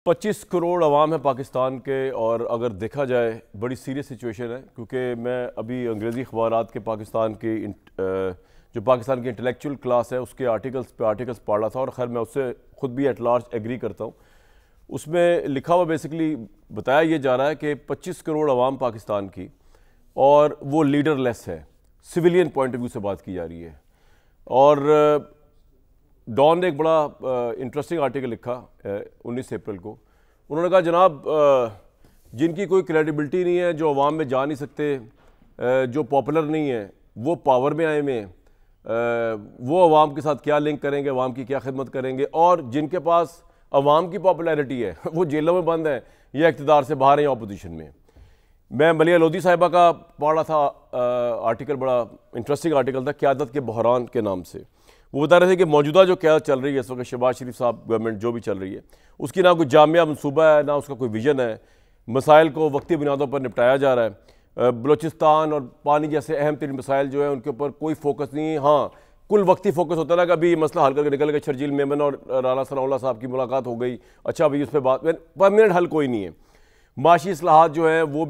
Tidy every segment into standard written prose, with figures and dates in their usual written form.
25 करोड़ अवाम है पाकिस्तान के, और अगर देखा जाए बड़ी सीरियस सिचुएशन है, क्योंकि मैं अभी अंग्रेज़ी अखबारात के पाकिस्तान की जो पाकिस्तान की इंटेलेक्चुअल क्लास है उसके आर्टिकल्स पढ़ रहा था, और खैर मैं उससे ख़ुद भी एट लार्ज एग्री करता हूँ। उसमें लिखा हुआ बेसिकली बताया ये जा रहा है कि 25 करोड़ अवाम पाकिस्तान की, और वो लीडरलेस है, सिविलियन पॉइंट ऑफ व्यू से बात की जा रही है। और डॉन ने एक बड़ा इंटरेस्टिंग आर्टिकल लिखा 19 अप्रैल को। उन्होंने कहा जनाब जिनकी कोई क्रेडिबिलिटी नहीं है, जो अवाम में जा नहीं सकते, जो पॉपुलर नहीं है, वो पावर में आए हुए हैं, वो अवाम के साथ क्या लिंक करेंगे, अवाम की क्या खिदमत करेंगे, और जिनके पास अवाम की पॉपुलैरिटी है वो जेलों में बंद है या इक़्तिदार से बाहर हैं या अपोजिशन में। मैं मलिया लोधी साहिबा का पढ़ रहा था आर्टिकल, बड़ा इंटरेस्टिंग आर्टिकल था, क़यादत के बहरान के नाम से। वो बता रहे थे कि मौजूदा जो क़यादत चल रही है इस वक्त, शहबाज शरीफ साहब गवर्नमेंट जो भी चल रही है, उसकी ना कोई जामिया मनसूबा है, ना उसका कोई विजन है। मसाइल को वक्ती बुनियादों पर निपटाया जा रहा है। बलूचिस्तान और पानी जैसे अहम तरीन मसाइल जो है उनके ऊपर कोई फोकस नहीं है। हाँ, कुल वक्ती फोकस होता है ना कि अभी मसला हल करके निकल गए, शर्जील मेमन और राना सनाउल्लाह साहब की मुलाकात हो गई, अच्छा अभी उस पर बात, परमानेंट हल कोई नहीं है। माशी इस्लाहात जो है वो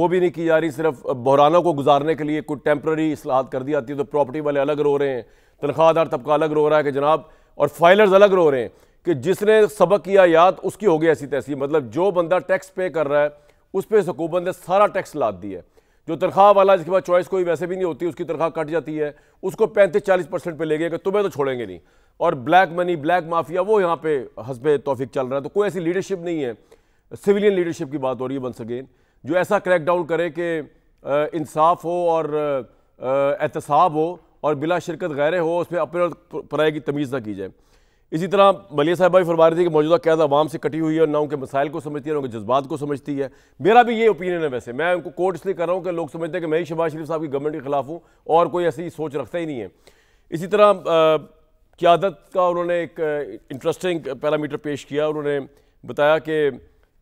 भी नहीं की जा रही, सिर्फ बहरानों को गुजारने के लिए कोई टेम्प्ररी इस्लाहात कर दी जाती है। तो प्रॉपर्टी वाले अलग रो रहे हैं, तनख्वाहदार तबका अलग रो रहा है कि जनाब, और फाइलर्स अलग रो रहे हैं कि जिसने सबक किया याद उसकी हो गई ऐसी तैसी। मतलब जो बंदा टैक्स पे कर रहा है उस पर हुकूमत ने सारा टैक्स लाद दिया है। जो तनख्वाह वाला जिसके पास चॉइस कोई वैसे भी नहीं होती, उसकी तनख्वाह कट जाती है, उसको 35-40% पे ले गए कि तुम्हें तो छोड़ेंगे नहीं। और ब्लैक मनी, ब्लैक माफिया वो यहाँ पे हस्बे तौफीक चल रहा है। तो कोई ऐसी लीडरशिप नहीं है, सिविलियन लीडरशिप की बात हो रही है वंस अगेन, जो ऐसा क्रैकडाउन करे कि इंसाफ हो और एहतसाब हो और बिला शिरकत गैरे हो, उसमें अपने और पराये की तमीज़ ना की जाए। इसी तरह मलिया साहिबा भी फरमा रही थी कि मौजूदा क़यादत अवाम से कटी हुई है, ना उनके मसाइल को समझती है, ना उनके जज्बात को समझती है। मेरा भी ये ओपिनियन है। वैसे मैं उनको कोट इसलिए कर रहा हूँ कि लोग समझते हैं कि मैं ही शहबाज शरीफ साहब की गवर्नमेंट के खिलाफ हूँ, और कोई ऐसी सोच रखता ही नहीं है। इसी तरह क़यादत का उन्होंने एक इंटरेस्टिंग पैरामीटर पेश किया। उन्होंने बताया कि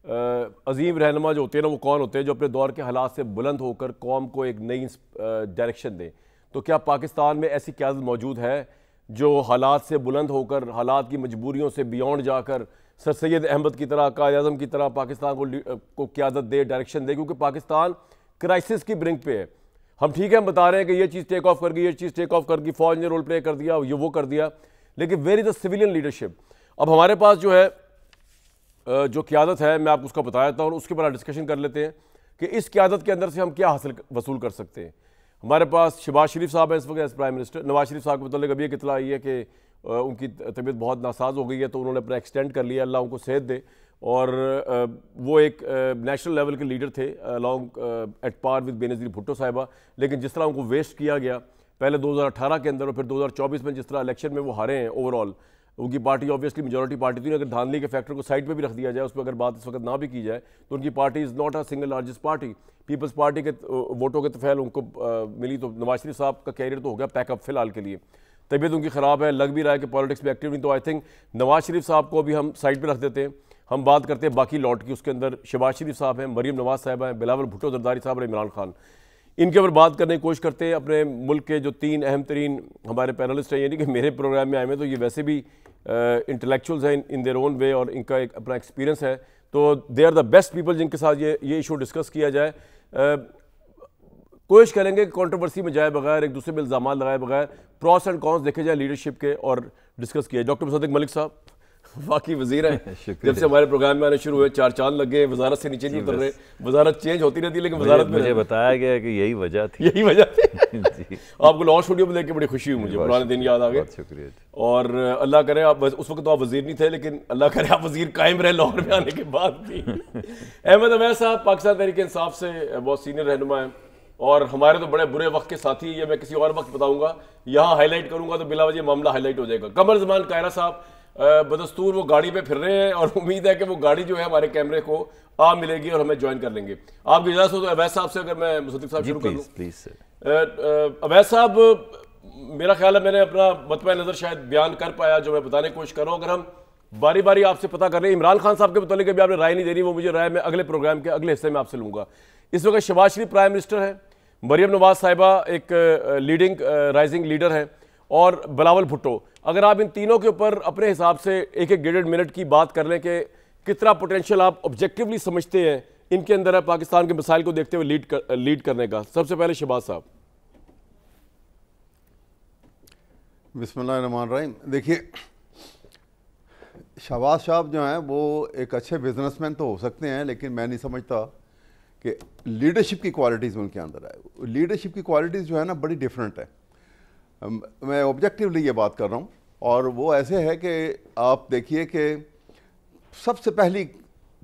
अजीम रहनुमा जो होते हैं ना, वो कौन होते हैं, जो अपने दौर के हालात से बुलंद होकर कौम को एक नई डायरेक्शन दें। तो क्या पाकिस्तान में ऐसी क़यादत मौजूद है जो हालात से बुलंद होकर, हालात की मजबूरियों से बियॉन्ड जाकर, सर सैयद अहमद की तरह, कायद आज़म की तरह पाकिस्तान को क़यादत दे, डायरेक्शन दे? क्योंकि पाकिस्तान क्राइसिस की ब्रिंक पे है। हम ठीक है, हम बता रहे हैं कि ये चीज़ टेक ऑफ कर गई, ये चीज़ टेक ऑफ कर गई, फौज ने रोल प्ले कर दिया, ये वो कर दिया, लेकिन where is the civilian leadership? अब हमारे पास जो है जो क़यादत है, मैं आपको उसका बताया था, और उसके ऊपर डिस्कशन कर लेते हैं कि इस क़यादत के अंदर से हम क्या वसूल कर सकते हैं। हमारे पास शहबाज शरीफ साहब है इस वक्त as prime minister. Nawaz Sharif साहब के मतलब अभी एक इतला आई है कि उनकी तबीयत बहुत नासाज हो गई है, तो उन्होंने अपना एक्सटेंड कर लिया, अल्लाह उनको सेहत दे। और वो एक नेशनल लेवल के लीडर थे along at par with Benazir Bhutto sahiba, लेकिन जिस तरह उनको वेस्ट किया गया पहले 2018 के अंदर और फिर 2024 में जिस तरह इलेक्शन में वो हारे हैं, ओवरऑल उनकी पार्टी ऑब्वियसली मेजॉरिटी पार्टी थी। अगर धांधली के फैक्टर को साइड पे भी रख दिया जाए, उस पर अगर बात इस वक्त ना भी की जाए, तो उनकी party is not a single largest party. Peoples party के वोटों के तफैल उनको मिली। तो नवाज शरीफ साहब का कैरियर तो हो गया पैकअप फिलहाल के लिए। तबीयत उनकी ख़राब है, लग भी रहा है कि पॉलिटिक्स में एक्टिव नहीं। तो आई थिंक नवाज शरीफ साहब को भी हम साइड पर रख देते हैं। हम बात करते हैं बाकी लॉट की। उसके अंदर शहबाज शरीफ साहब हैं, मरीम नवाज साहब हैं, बिलावल भुट्टो जरदारी साहब और इमरान खान। इनके ऊपर बात करने की कोशिश करते हैं। अपने मुल्क के जो 3 अहम तरीन हमारे पैनलिस्ट हैं, यानी कि मेरे प्रोग्राम में आए हुए, तो ये वैसे भी इंटेलेक्चुअल्स हैं इन देयर ओन वे, और इनका एक अपना एक्सपीरियंस है। तो they are the best people जिनके साथ ये इशू डिस्कस किया जाए। कोशिश करेंगे कि कंट्रोवर्सी में जाए बगैर, एक दूसरे पर इल्ज़ाम लगाए बगैर, प्रॉस एंड कॉन्स देखे जाए लीडरशिप के और डिस्कस किया। डॉक्टर मुसद्दिक मलिक साहब वाकई वजीर हैं, जब से हमारे प्रोग्राम में आने शुरू हुए 4 चांद लगे, वजारत से नीचे नहीं उतर रहे। वजारत चेंज होती रहती है, लेकिन वजारत में मुझे बताया गया कि यही वजह थी। यही वजह थी। आपको लॉन्च स्टूडियो में देख के बड़ी खुशी हुई, मुझे पुराने दिन याद आ गए। शुक्रिया। और अल्लाह करे आप, उस वक्त तो आप वजीर नहीं थे, लेकिन अल्लाह करे आप वजीर कायम रहे लाहौर में आने के बाद भी। अहमद अवैस साहब पाकिस्तान तहरीक इंसाफ से बहुत सीनियर रहनुमा हैं, और हमारे तो बड़े बुरे वक्त के साथी। ये मैं किसी और वक्त बताऊंगा, यहाँ हाईलाइट करूंगा तो बिला वजह मामला हाईलाइट हो जाएगा। कमर जमान कायरा साहब बदस्तूर वो गाड़ी पे फिर रहे हैं, और उम्मीद है कि वो गाड़ी जो है हमारे कैमरे को आ मिलेगी और हमें ज्वाइन कर लेंगे। आपकी इजाजत हो तो अवैस साहब से अगर मैं मुसद्दिक साहब शुरू कर लूं। प्लीज अवैस साहब, मेरा ख्याल है मैंने अपना मतबा नज़र शायद बयान कर पाया जो मैं बताने की कोशिश कर रहा हूँ। अगर हम बारी बारी आपसे पता कर रहे हैं, इमरान खान साहब के मतलब अभी आपने राय नहीं देनी, वो मुझे राय में अगले प्रोग्राम के अगले हिस्से में आपसे लूँगा। इस वक्त शहबाज शरीफ प्राइम मिनिस्टर है, मरीम नवाज साहिबा एक लीडिंग राइजिंग लीडर है, और बिलावल भुट्टो, अगर आप इन तीनों के ऊपर अपने हिसाब से एक एक 1.5 मिनट की बात कर लें कि कितना पोटेंशियल आप ऑब्जेक्टिवली समझते हैं इनके अंदर है पाकिस्तान के मसाइल को देखते हुए लीड करने का। सबसे पहले शहबाज साहब। बिस्मिल्लाहिर्रहमानिर्रहीम। देखिए, शहबाज साहब जो हैं वो एक अच्छे बिजनेसमैन तो हो सकते हैं, लेकिन मैं नहीं समझता कि लीडरशिप की क्वालिटीज़ उनके अंदर है। लीडरशिप की क्वालिटीज़ जो है ना बड़ी डिफरेंट है। मैं ऑब्जेक्टिवली ये बात कर रहा हूँ, और वो ऐसे है कि आप देखिए कि सबसे पहली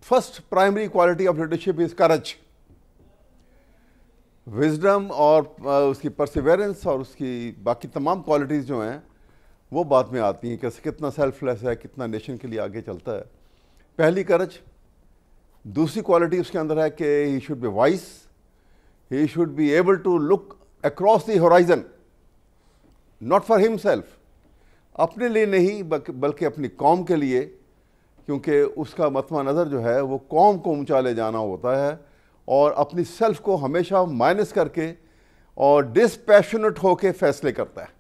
first primary quality of leadership is courage. Wisdom और उसकी परसिवेरेंस और उसकी बाकी तमाम क्वालिटीज़ जो हैं वो बाद में आती हैं, कैसे कितना सेल्फलेस है, कितना नेशन के लिए आगे चलता है। पहली करेज। दूसरी क्वालिटी उसके अंदर है कि he should be wise, he should be able to look across the horizon, not for himself, अपने लिए नहीं बल्कि अपनी कौम के लिए, क्योंकि उसका मतवा नज़र जो है वो कौम को ऊंचा ले जाना होता है, और अपनी सेल्फ को हमेशा माइनस करके और डिस्पैशनेट होके फैसले करता है।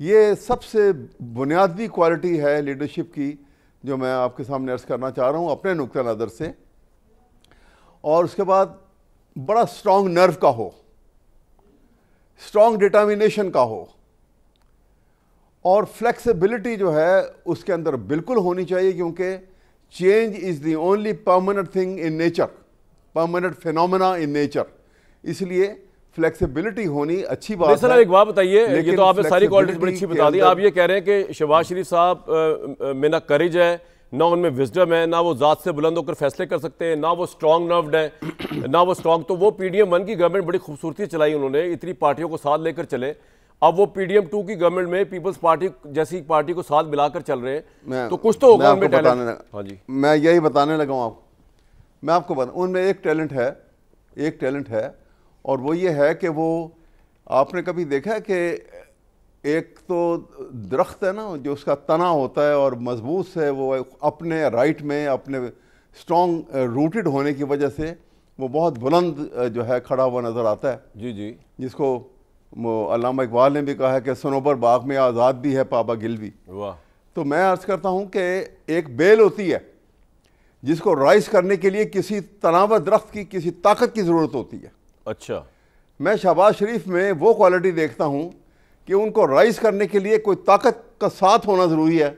ये सबसे बुनियादी क्वालिटी है लीडरशिप की जो मैं आपके सामने अर्ज़ करना चाह रहा हूँ अपने नुक्ता नज़र से। और उसके बाद बड़ा स्ट्रॉन्ग नर्व का हो, स्ट्रॉन्ग डिटर्मिनेशन का हो, और फ्लेक्सिबिलिटी जो है उसके अंदर बिल्कुल होनी चाहिए, क्योंकि change is the only permanent thing in nature, permanent phenomena in nature. इसलिए फ्लेक्सिबिलिटी होनी अच्छी बात है। एक बात बताइए, ये तो आपने सारी क्वालिटीज बड़ी अच्छी बता दी। आप ये कह रहे हैं कि शहबाज शरीफ साहब में ना करेज है, ना उनमें विजडम है, ना वो जात से बुलंद होकर फैसले कर सकते हैं, ना वो स्ट्रॉन्ग नर्व्ड है, ना वो स्ट्रॉन्ग। तो वो PDM-1 की गवर्नमेंट बड़ी खूबसूरती चलाई उन्होंने, इतनी पार्टियों को साथ लेकर चले। अब वो PDM-2 की गवर्नमेंट में पीपल्स पार्टी जैसी पार्टी को साथ मिलाकर चल रहे हैं, तो कुछ तो होगा उनमें टैलेंट। हाँ जी, मैं यही बताने लगा हूँ आपको। मैं आपको बता, उनमें एक टैलेंट है, और वो ये है कि वो, आपने कभी देखा है कि एक तो दरख्त है ना जो उसका तना होता है और मजबूत से वो अपने राइट में अपने स्ट्रॉन्ग रूटेड होने की वजह से वो बहुत बुलंद जो है खड़ा हुआ नज़र आता है। जी जी, जिसको अल्लामा इकबाल ने भी कहा है कि सनोबर बाग में आज़ाद भी है पाबा गिल भी। वाह। तो मैं अर्ज़ करता हूँ कि एक बेल होती है जिसको राइज करने के लिए किसी तनावर दरख्त की, किसी ताकत की ज़रूरत होती है। अच्छा, मैं शहबाज शरीफ में वो क्वालिटी देखता हूँ कि उनको राइज करने के लिए कोई ताकत का साथ होना ज़रूरी है।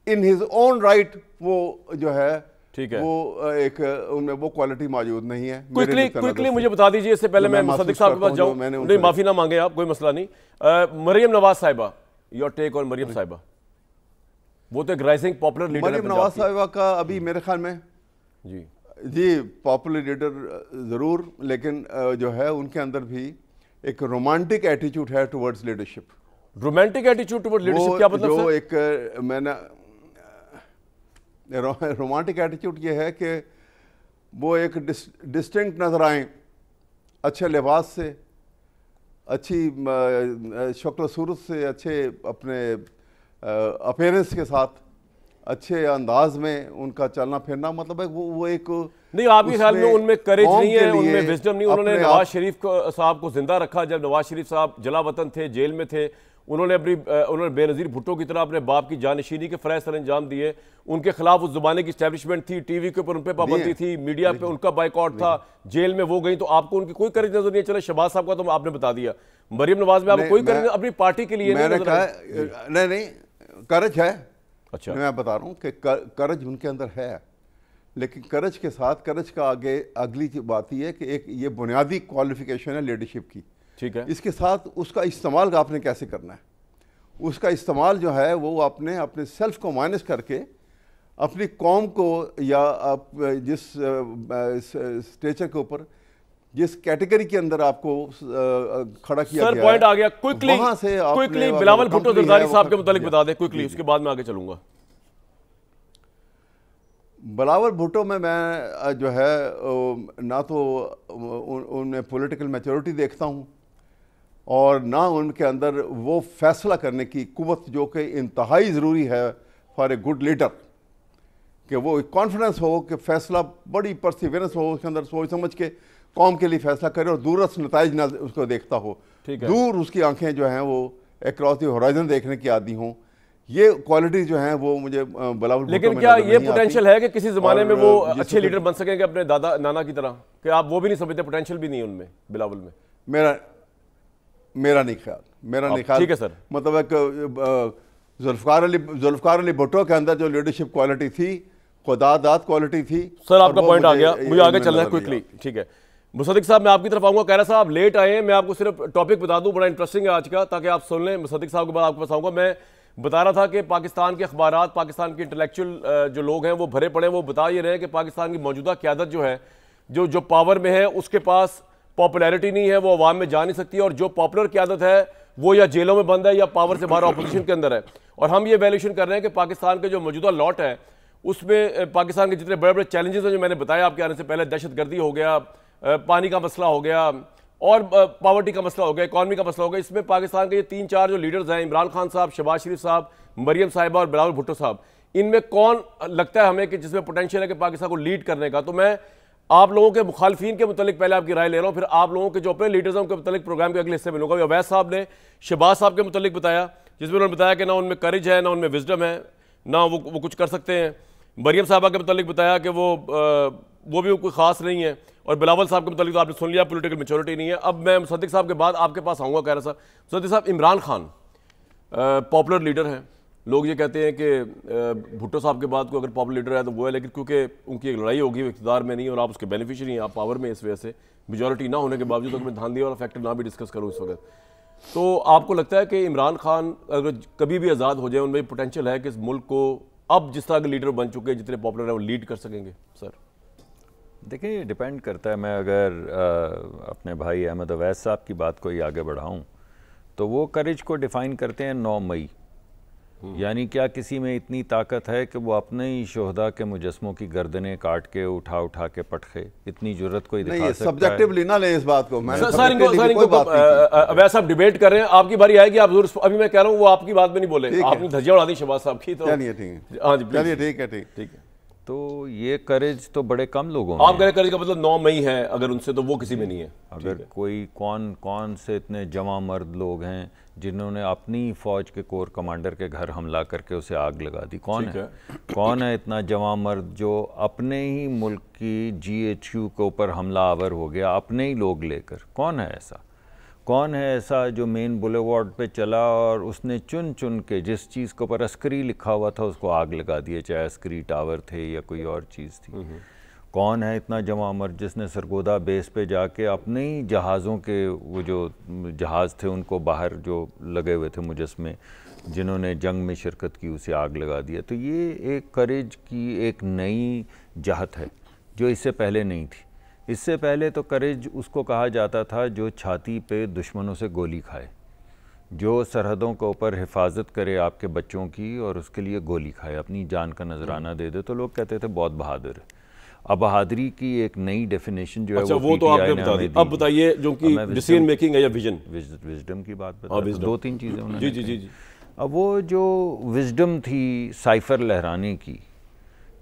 इन हिज ओन राइट वो जो है, ठीक है, वो एक उनमें वो क्वालिटी मौजूद नहीं है। क्विकली मुझे बता दीजिए, इससे पहले मैं मुसद्दिक साहब के पास जाऊँ। नहीं, माफ़ी ना मांगे आप, कोई मसला नहीं। मरियम नवाज साहिबा, योर टेक ऑन मरियम साहिबा। वो तो एक राइजिंग पॉपुलर लीडर है। मरियम नवाज साहिबा का अभी मेरे ख्याल में जी पॉपुलर लीडर ज़रूर, लेकिन जो है उनके अंदर भी एक रोमांटिक एटीट्यूड है towards leadership. Romantic attitude towards leadership क्या मतलब? जो एक मैंने रोमांटिक एटीट्यूड ये है कि वो एक डिस्टिंक्ट नज़र आए, अच्छे लिबास से, अच्छी शक्ल सूरत से, अच्छे अपने अपीयरेंस के साथ, अच्छे अंदाज में उनका चलना फिरना, मतलब है वो एक नहीं, आपके ख्याल में उनमें करेज नहीं है, उनमें विजडम नहीं? उन्होंने नवाज शरीफ साहब को जिंदा रखा जब नवाज शरीफ साहब जला वतन थे, जेल में थे। उन्होंने बेनज़ीर भुट्टो की तरह अपने बाप की जानशीनी के फ़राइज़ सर अंजाम दिए। उनके खिलाफ उस ज़माने की इस्टेब्लिशमेंट थी, टीवी के ऊपर उन पर पाबंदी थी, मीडिया पे उनका बाइकआउट था, जेल में वो गई। तो आपको उनकी कोई करेज नजर नहीं चला? शहबाज साहब का तो आपने बता दिया, मरियम नवाज में आपको कोई करेज अपनी पार्टी के लिए नहीं, करेज है। अच्छा, मैं बता रहा हूँ कि करज उनके अंदर है, लेकिन करज के साथ, करज का आगे अगली बात यह है कि एक ये बुनियादी क्वालिफिकेशन है लीडरशिप की। ठीक है, इसके साथ उसका इस्तेमाल आपने कैसे करना है। उसका इस्तेमाल जो है वो आपने अपने सेल्फ को माइनस करके अपनी कौम को, या आप जिस स्टेचर के ऊपर, जिस कैटेगरी के अंदर आपको खड़ा किया गया, पॉइंट आ गया। क्विकली बिलावल भुट्टो जरदारी साहब के मुतालिक बता दें क्विकली, उसके बाद मैं आगे चलूंगा। बिलावल भुट्टो में मैं जो है ना तो उनमें पॉलिटिकल मैच्योरिटी देखता हूँ, और ना उनके अंदर वो फैसला करने की कुव्वत जो कि इंतहाई ज़रूरी है फॉर ए गुड लीडर, कि वो कॉन्फिडेंस हो कि फैसला, बड़ी परसिवेरेंस हो उसके अंदर, सोच समझ के कौम के लिए फैसला करे और दूरस्थ नताइज ना उसको देखता हो। दूर उसकी आंखें जो हैं वो अक्रॉस द होराइजन देखने की आदी हूँ। ये क्वालिटीज जो हैं वो मुझे बिलावल लेकिन क्या ये पोटेंशियल है कि किसी ज़माने में वो अच्छे लीडर बन सकेंगे अपने दादा नाना की तरह, कि आप वो भी नहीं समझते, पोटेंशियल भी नहीं है उनमें बिलावल में? मेरा नहीं ख्याल। ठीक है सर। मतलब एक जुल्फ़िकार अली भुट्टो के अंदर जो लीडरशिप क्वालिटी थी, खुदादाद क्वालिटी थी। सर आपका पॉइंट आ गया, मुझे आगे चलना है क्विकली। ठीक है मुसद्दिक साहब, मैं आपकी तरफ आऊंगा। कह रहा साहब आप लेट आए हैं, मैं आपको सिर्फ टॉपिक बता दूं, बड़ा इंटरेस्टिंग है आज का, ताकि आप सुन लें। मुसद्दिक साहब के बाद आपके पास आऊंगा। मैं बता रहा था कि पाकिस्तान के अखबारात, पाकिस्तान के इंटेलेक्चुअल जो लोग हैं वो भरे पड़े हैं। वो बता ये रहे हैं कि पाकिस्तान की मौजूदा क़यादत जो है, जो पावर में है, उसके पास पॉपुलैरिटी नहीं है, वो अवाम में जा नहीं सकती, और जो पॉपुलर क़यादत है वो या जेलों में बंद है या पावर से बाहर ऑपोजिशन के अंदर है। और हम ये वैल्यूएशन कर रहे हैं कि पाकिस्तान के जो मौजूदा लॉट है उसमें पाकिस्तान के जितने बड़े बड़े चैलेंजेस हैं, जो मैंने बताया आपके आने से पहले, दहशतगर्दी हो गया, पानी का मसला हो गया, और पॉवर्टी का मसला हो गया, इकॉनमी का मसला हो गया, इसमें पाकिस्तान के ये 3-4 जो लीडर्स हैं, इमरान खान साहब, शहबाज शरीफ साहब, मरियम साहिबा और बिलावल भुट्टो साहब, इनमें कौन लगता है हमें कि जिसमें पोटेंशियल है कि पाकिस्तान को लीड करने का? तो मैं आप लोगों के मुखालफिन के मुतालिक पहले आपकी राय ले रहा हूँ, फिर आप लोगों के जो अपने लीडर्स हैं उनके मुतालिक प्रोग्राम के अगले हिस्से में लूँगा। अवैस साहब ने शहबाज साहब के मुतालिक बताया, जिसमें उन्होंने बताया कि ना उनमें करेज है, ना उनमें विजडम है, ना वो कुछ कर सकते हैं। मरियम साहबा के मुतालिक बताया कि वो भी कोई ख़ास नहीं है, और बिलावल साहब के मुतालिक तो आपने सुन लिया, पॉलिटिकल मैच्योरिटी नहीं है। अब मैं मुसद्दिक साहब के बाद आपके पास आऊँगा। कह रहा साहब, मुसद्दिक साहब, इमरान खान पॉपुलर लीडर हैं, लोग ये कहते हैं कि भुट्टो साहब के बाद कोई अगर पॉपुलर लीडर है तो वो है, लेकिन क्योंकि उनकी एक लड़ाई होगी, इक़्तिदार में नहीं, और आप उसके बेनिफिशियरी हैं, आप पावर में, इस वजह से मेजॉरिटी ना होने के बावजूद, अगर मैं धांधली वाला फैक्टर ना भी डिस्कस करूँ इस वक्त, तो आपको लगता है कि इमरान खान अगर कभी भी आज़ाद हो जाए, उनमें पोटेंशियल है कि इस मुल्क को अब जिस तरह के लीडर बन चुके हैं, जितने पॉपुलर हैं, वो लीड कर सकेंगे? सर देखिए, ये डिपेंड करता है। मैं अगर अपने भाई अहमद अवैस साहब की बात को ही आगे बढ़ाऊं तो वो करेज को डिफ़ाइन करते हैं 9 मई। यानी क्या किसी में इतनी ताकत है कि वो अपने ही शोहदा के मुजस्मों की गर्दनें काट के उठा के पटखे? इतनी जुर्रत कोई दिखा सकता है? सब्जेक्टिवली ना ले इस बात को। मैं अवैस साहब डिबेट कर रहे हैं, आपकी बारी आएगी, आप जरूर। अभी मैं कह रहा हूँ वो आपकी बात में नहीं बोले, आपने धज्जियां उड़ा दी शहबाज साहब की। तो चलिए ठीक है। तो ये करेज तो बड़े कम लोगों आप कह रहे करेज का मतलब 9 मई है अगर उनसे, तो वो किसी में नहीं है। अगर कोई कौन से इतने जवां मर्द लोग हैं जिन्होंने अपनी फ़ौज के कोर कमांडर के घर हमला करके उसे आग लगा दी? कौन है इतना जवां मर्द जो अपने ही मुल्क की GHQ के ऊपर हमला आवर हो गया, अपने ही लोग लेकर? कौन है ऐसा जो मेन बुलेवार्ड पे चला और उसने चुन के जिस चीज़ के ऊपर अस्करी लिखा हुआ था उसको आग लगा दिया, चाहे अस्करी टावर थे या कोई और चीज़ थी? कौन है इतना जवां मर्द जिसने सरगोदा बेस पे जाके अपने ही जहाज़ों के, वो जो जहाज़ थे उनको बाहर जो लगे हुए थे मुजस्मे, जिन्होंने जंग में शिरकत की, उसे आग लगा दिया? तो ये एक करेज की एक नई जहत है जो इससे पहले नहीं थी। इससे पहले तो करेज उसको कहा जाता था जो छाती पे दुश्मनों से गोली खाए, जो सरहदों के ऊपर हिफाजत करे आपके बच्चों की और उसके लिए गोली खाए, अपनी जान का नजराना दे दे, तो लोग कहते थे बहुत बहादुर है। अब बहादुरी की एक नई डेफिनेशन जो है वो तो आपने बता दी। अब बताइए, जो कि डिसीजन मेकिंग है या विजडम की बात बता, 2-3 चीज़ें उन्होंने। जी। अब वो जो विजडम थी साइफर लहराने की,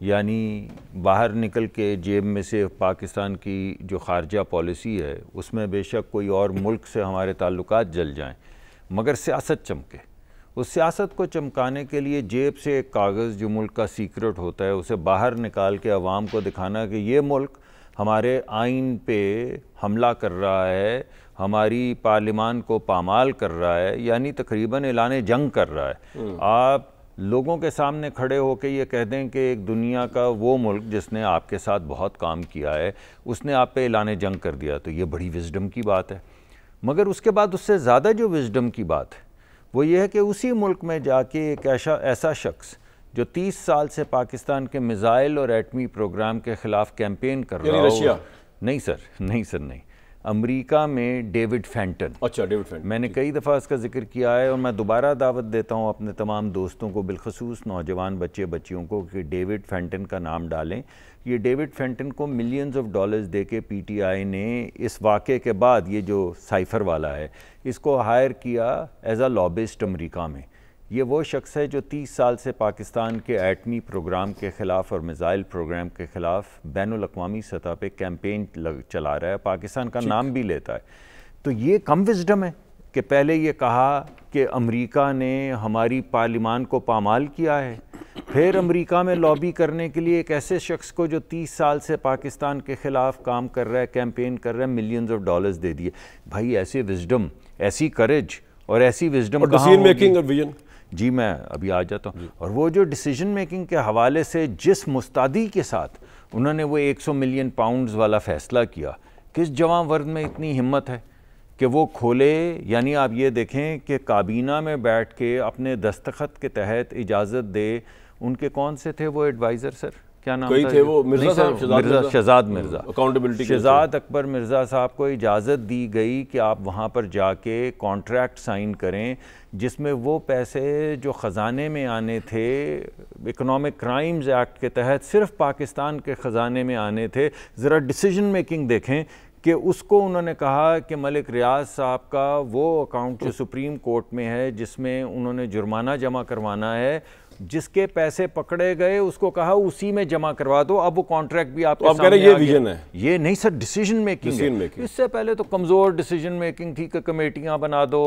यानी बाहर निकल के जेब में से पाकिस्तान की जो खारजा पॉलिसी है उसमें बेशक कोई और मुल्क से हमारे ताल्लुकात जल जाएं, मगर सियासत चमके। उस सियासत को चमकाने के लिए जेब से एक कागज़ जो मुल्क का सीक्रेट होता है उसे बाहर निकाल के अवाम को दिखाना कि ये मुल्क हमारे आइन पे हमला कर रहा है, हमारी पार्लिमान को पामाल कर रहा है, यानी तकरीबन ऐलान जंग कर रहा है। आप लोगों के सामने खड़े होकर ये कह दें कि एक दुनिया का वो मुल्क जिसने आपके साथ बहुत काम किया है उसने आप पे ऐलान जंग कर दिया, तो ये बड़ी विजडम की बात है। मगर उसके बाद उससे ज़्यादा जो विजडम की बात है वो ये है कि उसी मुल्क में जाके एक ऐसा शख्स जो 30 साल से पाकिस्तान के मिसाइल और एटमी प्रोग्राम के ख़िलाफ़ कैंपेन कर रहा हो। नहीं सर, अमेरिका में डेविड फैंटन। अच्छा, डेविड फैंटन। मैंने कई दफ़ा इसका जिक्र किया है और मैं दोबारा दावत देता हूँ अपने तमाम दोस्तों को, बिलखसूस नौजवान बच्चियों को, कि डेविड फैंटन का नाम डालें। ये डेविड फैंटन को मिलियंस ऑफ डॉलर्स दे के PTI ने इस वाक़े के बाद, ये जो साइफर वाला है, इसको हायर किया एज अ लॉबिस्ट अमेरिका में। ये वो शख्स है जो 30 साल से पाकिस्तान के एटमी प्रोग्राम के ख़िलाफ़ और मिसाइल प्रोग्राम के ख़िलाफ़ बैनुल-अक़वामी सतह पे कैंपेन चला रहा है, पाकिस्तान का नाम भी लेता है। तो ये कम विजडम है कि पहले ये कहा कि अमेरिका ने हमारी पार्लिमान को पामाल किया है, फिर अमेरिका में लॉबी करने के लिए एक ऐसे शख्स को जो 30 साल से पाकिस्तान के ख़िलाफ़ काम कर रहा है, कैंपेन कर रहा है, मिलियंस ऑफ डॉलर्स दे दिए। भाई ऐसे विजडम, ऐसी करेज और ऐसी विजडम डिसीजन मेकिंग और विजन। जी मैं अभी आ जाता हूँ। और वो जो डिसीजन मेकिंग के हवाले से जिस मुस्तादी के साथ उन्होंने वो 100 मिलियन पाउंड्स वाला फ़ैसला किया, किस जवां वर्द में इतनी हिम्मत है कि वो खोले? यानी आप ये देखें कि काबीना में बैठ के अपने दस्तखत के तहत इजाज़त दे। उनके कौन से थे वो एडवाइज़र सर, क्या नाम था? थे वो मिर्ज़ा साहब, शहजाद मिर्ज़ा, अकाउंटेबिलिटी शहजाद अकबर मिर्ज़ा साहब को इजाज़त दी गई कि आप वहाँ पर जाके कॉन्ट्रैक्ट साइन करें जिसमें वो पैसे जो ख़जाने में आने थे इकोनॉमिक क्राइम्स एक्ट के तहत सिर्फ पाकिस्तान के ख़जाने में आने थे। ज़रा डिसीजन मेकिंग देखें कि उसको उन्होंने कहा कि मलिक रियाज साहब का वो अकाउंट जो सुप्रीम कोर्ट में है जिसमें उन्होंने जुर्माना जमा करवाना है, जिसके पैसे पकड़े गए उसको कहा उसी में जमा करवा दो, अब वो कॉन्ट्रैक्ट भी आपके सामने आ गया। ये विजन है, ये नहीं सर डिसीजन मेकिंग है। इससे पहले तो कमज़ोर डिसीजन मेकिंग थी कि कमेटियां बना दो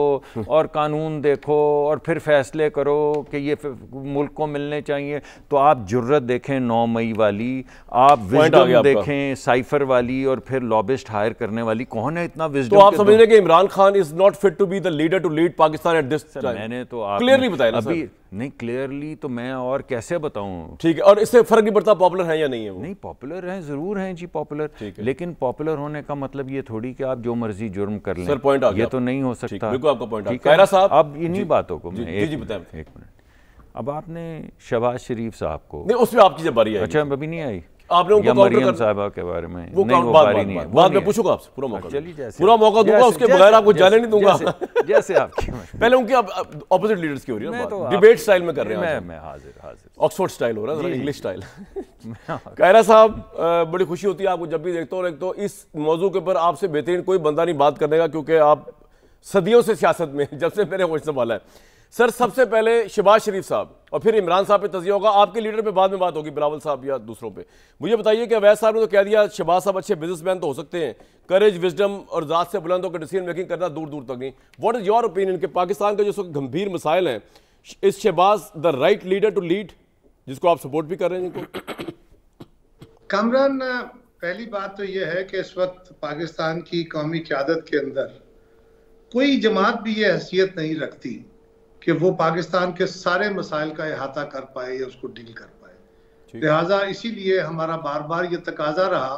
और कानून देखो और फिर फैसले करो कि ये मुल्क को मिलने चाहिए। तो आप जुर्रत देखें 9 मई वाली, आप विजडम देखें साइफर वाली, और फिर लॉबिस्ट हायर करने वाली। कौन है इतना विजडम? तो आप समझ रहे कि Imran Khan is not fit to be the leader to lead Pakistan at this time? मैंने तो क्लियरली बताया अभी नहीं, क्लियरली तो मैं और कैसे बताऊं? ठीक है, और इससे फर्क नहीं पड़ता पॉपुलर है या नहीं है वो? नहीं, पॉपुलर हैं, जरूर हैं जी पॉपुलर, लेकिन पॉपुलर होने का मतलब ये थोड़ी कि आप जो मर्जी जुर्म कर लें। सर पॉइंट आ गया, ये तो नहीं हो सकता। बिल्कुल आपका पॉइंट आ गया। कायरा साहब, अब इन्हीं बातों को मैं एक मिनट, अब आपने शहबाज शरीफ साहब को, नहीं उसमें आपकी जब बारी आई, अच्छा अभी नहीं आई, आपने उनको मरियम साहबा के बारे में वो नहीं, वो बारी नहीं है, बाद में पूछूंगा आपसे, पूरा मौका, चलिए जैसे पूरा मौका दूंगा, उसके बगैर आपको जाने नहीं दूंगा। जैसे आपकी पहले उनके ऑपोजिट लीडर्स की हो रही है ना, डिबेट स्टाइल में कर रहे हैं। मैं हाजिर ऑक्सफोर्ड स्टाइल हो रहा है, इंग्लिश स्टाइल। कायरा साहब, बड़ी खुशी होती है आपको जब भी देखता हूँ। एक तो इस मौजू के ऊपर आपसे बेहतरीन कोई बंदा नहीं बात करने का, क्योंकि आप सदियों से सियासत में, जब से मेरे होश संभाला है। सर सबसे पहले शहबाज शरीफ साहब और फिर इमरान साहब पे तजिया होगा, आपके लीडर पे बाद में बात होगी, बिलावल साहब या दूसरों पे। मुझे बताइए कि अवैध साहब ने तो कह दिया शहबाज साहब अच्छे बिजनेसमैन तो हो सकते हैं, करेज विजडम और ज़ात से बुलंद होकर डिसीजन मेकिंग करना दूर दूर तक नहीं। व्हाट इज योर ओपिनियन कि पाकिस्तान के जो गंभीर मसाइल हैं, is Shahbaz the right leader to lead, जिसको आप सपोर्ट भी कर रहे हैं इनको? कामरान, पहली बात तो यह है कि इस वक्त पाकिस्तान की कौमी क़यादत के अंदर कोई जमात भी ये हैसियत नहीं रखती कि वो पाकिस्तान के सारे मसाइल का अहाता कर पाए या उसको डील कर पाए। लिहाजा इसीलिए हमारा बार बार ये तकाजा रहा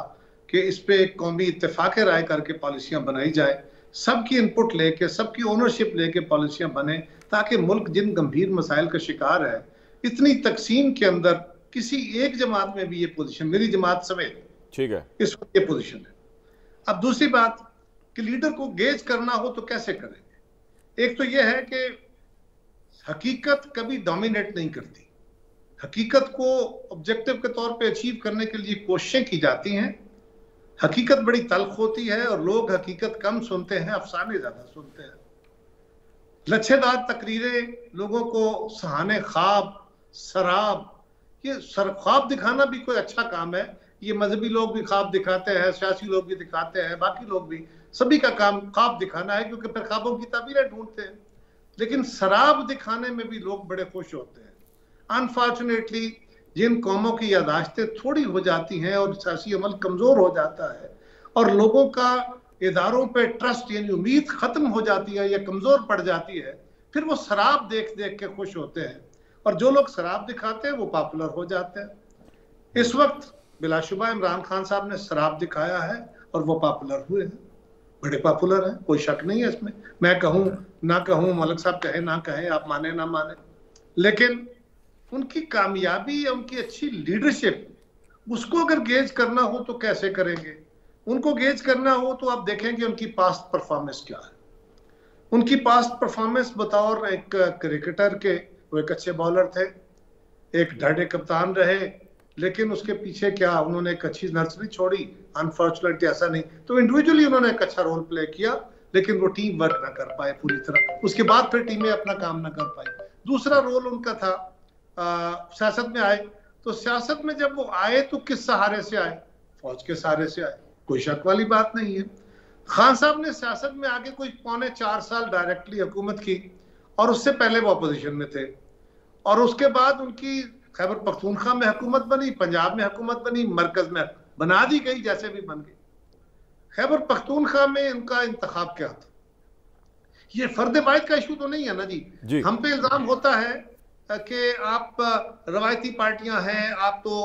कि इस पे एक कौमी इत्तेफाक राय करके पॉलिसियां बनाई जाए, सबकी इनपुट लेके, सबकी ओनरशिप लेके पॉलिसियां बने, ताकि मुल्क जिन गंभीर मसाइल का शिकार है, इतनी तकसीम के अंदर किसी एक जमात में भी ये पोजीशन, मेरी जमात समेत, ठीक है, इस वक्त ये पोजीशन है। अब दूसरी बात कि लीडर को गेज करना हो तो कैसे करेंगे? एक तो यह है कि हकीकत कभी डोमिनेट नहीं करती, हकीकत को ऑब्जेक्टिव के तौर पे अचीव करने के लिए कोशिशें की जाती हैं। हकीकत बड़ी तल्ख होती है और लोग हकीकत कम सुनते हैं, अफसाने ज्यादा सुनते हैं। लच्छेदार तकरीरें, लोगों को सहाने ख्वाब, शराब, ये ख्वाब दिखाना भी कोई अच्छा काम है। ये मजहबी लोग भी ख्वाब दिखाते हैं, सियासी लोग भी दिखाते हैं, बाकी लोग भी, सभी का काम ख्वाब दिखाना है, क्योंकि फिर ख्वाबों की ताबीरें ढूंढते हैं। लेकिन शराब दिखाने में भी लोग बड़े खुश होते हैं। अनफॉर्चुनेटली जिन कौमों की यादाश्तें थोड़ी हो जाती हैं और सियासी अमल कमजोर हो जाता है और लोगों का इदारों पे ट्रस्ट यानी उम्मीद खत्म हो जाती है या कमजोर पड़ जाती है, फिर वो शराब देख देख के खुश होते हैं, और जो लोग शराब दिखाते हैं वो पॉपुलर हो जाते हैं। इस वक्त बिलाशुबा इमरान खान साहब ने शराब दिखाया है और वो पॉपुलर हुए हैं, बड़े पॉपुलर हैं, कोई शक नहीं है इसमें। मैं कहूँ ना कहूँ, मलिक साहब कहे ना कहे, आप माने ना माने, लेकिन उनकी कामयाबी या उनकी अच्छी लीडरशिप, उसको अगर गेज करना हो तो कैसे करेंगे? उनको गेज करना हो तो आप देखेंगे उनकी पास्ट परफॉर्मेंस क्या है। उनकी पास्ट परफॉर्मेंस बतौर एक क्रिकेटर के, वो एक अच्छे बॉलर थे, एक ढाढ़े कप्तान रहे, लेकिन उसके पीछे क्या, उन्होंने एक अच्छी नर्सरी छोड़ी, अनफॉर्चुनेटली ऐसा नहीं तो इंडिविजुअली उन्होंने एक अच्छा रोल प्ले किया, लेकिन वो टीम वर्क ना कर पाए पूरी तरह, उसके बाद फिर टीमें अपना काम ना कर पाई। दूसरा रोल उनका था, सियासत में आए, तो सियासत में जब वो आए तो किस सहारे से आए? फौज के सहारे से आए, कोई शक वाली बात नहीं है। खान साहब ने सियासत में आगे कोई 3.25 साल डायरेक्टली हुकूमत की, और उससे पहले वो अपोजिशन में थे, और उसके बाद उनकी खैबर पख्तूनख्वा में हुकूमत बनी, पंजाब में हुकूमत बनी, मरकज में बना दी गई, जैसे भी बन गई। खैबर पख्तूनख्वा में उनका इंतखाब क्या था? ये फर्द वाहिद का इशू तो नहीं है ना जी। हम पे इल्जाम होता है कि आप रवायती पार्टियां हैं, आप तो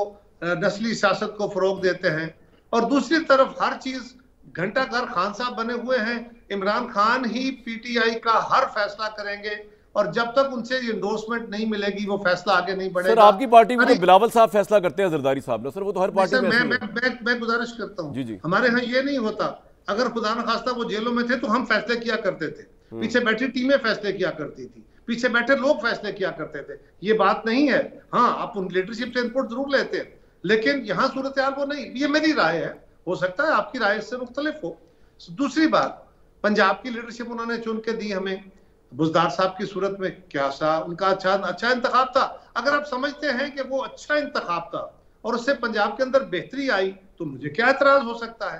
नस्ली सियासत को फरोग देते हैं, और दूसरी तरफ हर चीज घंटाघर खान साहब बने हुए हैं। इमरान खान ही पीटीआई का हर फैसला करेंगे, और जब तक उनसे इंडोर्समेंट नहीं मिलेगी वो फैसला आगे नहीं बढ़ेगा। सर आपकी पार्टी में तो बिलावल साहब फैसला करते हैं, जरदारी साहब ना सर, वो तो हर पार्टी में। मैं गुजारिश करता हूँ जी, हमारे यहाँ ये नहीं होता। अगर खुदा न खास्ता वो जेलों में थे तो हम फैसले किया करते थे, पीछे बैठी टीमें फैसले किया करती थी, पीछे बैठे लोग फैसले किया करते थे। ये बात नहीं है। हाँ, आप उन लीडरशिप से इनपुट जरूर लेते हैं, लेकिन यहाँ सूरत हाल वो नहीं। ये मेरी राय है, हो सकता है आपकी राय इससे मुख्तलिफ हो। दूसरी बात, पंजाब की लीडरशिप उन्होंने चुन के दी हमें। बुजदार साहब की सूरत में क्या सा उनका अच्छा इंतखाब था। अगर आप समझते हैं कि वो अच्छा इंतखाब था और उससे पंजाब के अंदर बेहतरी आई, तो मुझे क्या एतराज हो सकता है?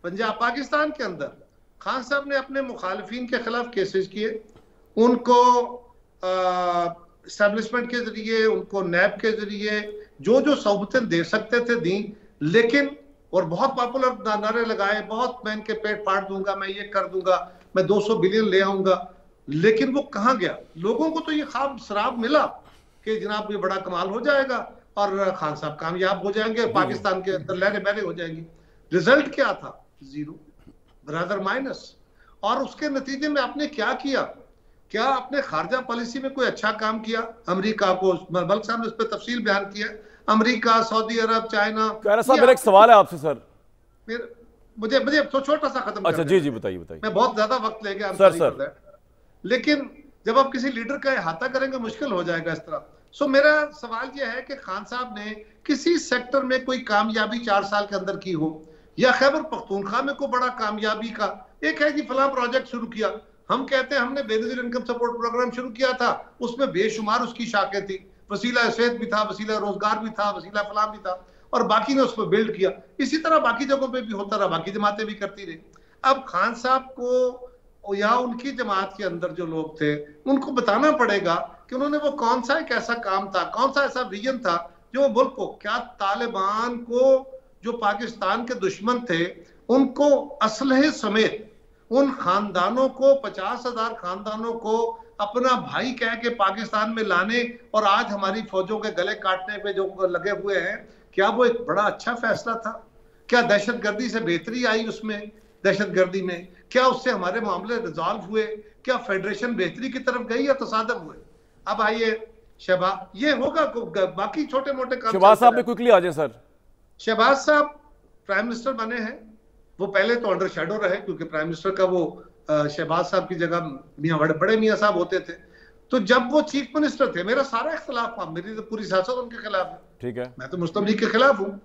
पंजाब पाकिस्तान के अंदर खान साहब ने अपने मुखालिफिन के खिलाफ केसेस किए, उनको एस्टेब्लिशमेंट के जरिए, उनको नैब के जरिए जो सहूलतें दे सकते थे दी, लेकिन और बहुत पॉपुलर नारे लगाए, बहुत मैं इनके पेट फाड़ दूंगा, मैं ये कर दूंगा, मैं 200 बिलियन ले आऊंगा, लेकिन वो कहाँ गया? लोगों को तो ये ख्वाब शराब मिला कि जनाब ये बड़ा कमाल हो जाएगा और खान साहब कामयाब हो जाएंगे, पाकिस्तान के अंदर लहरें बहरें हो जाएंगी। रिजल्ट क्या था? Zero, brother minus. और उसके नतीजे में आपने क्या किया? क्या आपने खारजा पॉलिसी में कोई अच्छा काम किया? अमेरिका को, मलिक साहब ने उस पर तफसील बयान किया, अमेरिका, सऊदी अरब, चाइना। मेरा एक सवाल है आपसे सर, मुझे तो छोटा सा खत्म। अच्छा जी बताइए। मैं बहुत ज्यादा वक्त लेके सर, लेकिन जब आप किसी लीडर का अहाता करेंगे मुश्किल हो जाएगा इस तरह। सो मेरा सवाल यह है कि खान साहब ने किसी सेक्टर में कोई कामयाबी 4 साल के अंदर की हो, या खैबर पख्तूनख्वा में कोई बड़ा कामयाबी का एक है कि फला प्रोजेक्ट शुरू किया, हम कहते हैं हमने बेनजीर इनकम सपोर्ट प्रोग्राम शुरू किया था, उसमें बेशुमार उसकी शाखें थी, वसीला सेहत भी था, वसीला रोजगार भी था, वसीला फलाम भी था, और बाकी ने उस पर बिल्ड किया। इसी तरह बाकी जगहों पे भी होता रहा, बाकी जमातें भी करती रही। अब खान साहब को या उनकी जमात के अंदर जो लोग थे उनको बताना पड़ेगा कि उन्होंने वो कौन सा एक ऐसा काम था, कौन सा ऐसा विजन था जो मुल्क को, क्या तालिबान को, जो पाकिस्तान के दुश्मन थे, उनको असलहे समेत उन खानदानों को, 50,000 खानदानों को अपना भाई कह के पाकिस्तान में लाने और आज हमारी फौजों के गले काटने पे जो लगे हुए हैं, क्या वो एक बड़ा अच्छा फैसला था? क्या दहशतगर्दी से बेहतरी आई उसमें? दहशतगर्दी में क्या उससे हमारे मामले रिजॉल्व हुए? क्या फेडरेशन बेहतरी की तरफ गई या तसादम हुए? अब आइए शहबाज, ये होगा, बाकी छोटे मोटे काम। शहबाज साहब में क्विकली आ जाए सर। शहबाज साहब प्राइम मिनिस्टर बने हैं, वो पहले तो अंडर शेडो रहे क्योंकि प्राइम मिनिस्टर का वो शहबाज साहब की जगह मियां बड़े मियां साहब होते थे। तो जब वो चीफ मिनिस्टर थे, मेरा सारा इख्तलाफ था, मेरी तो पूरी सियासत उनके खिलाफ है, ठीक है, मैं तो मुस्लिम लीग के खिलाफ हूँ,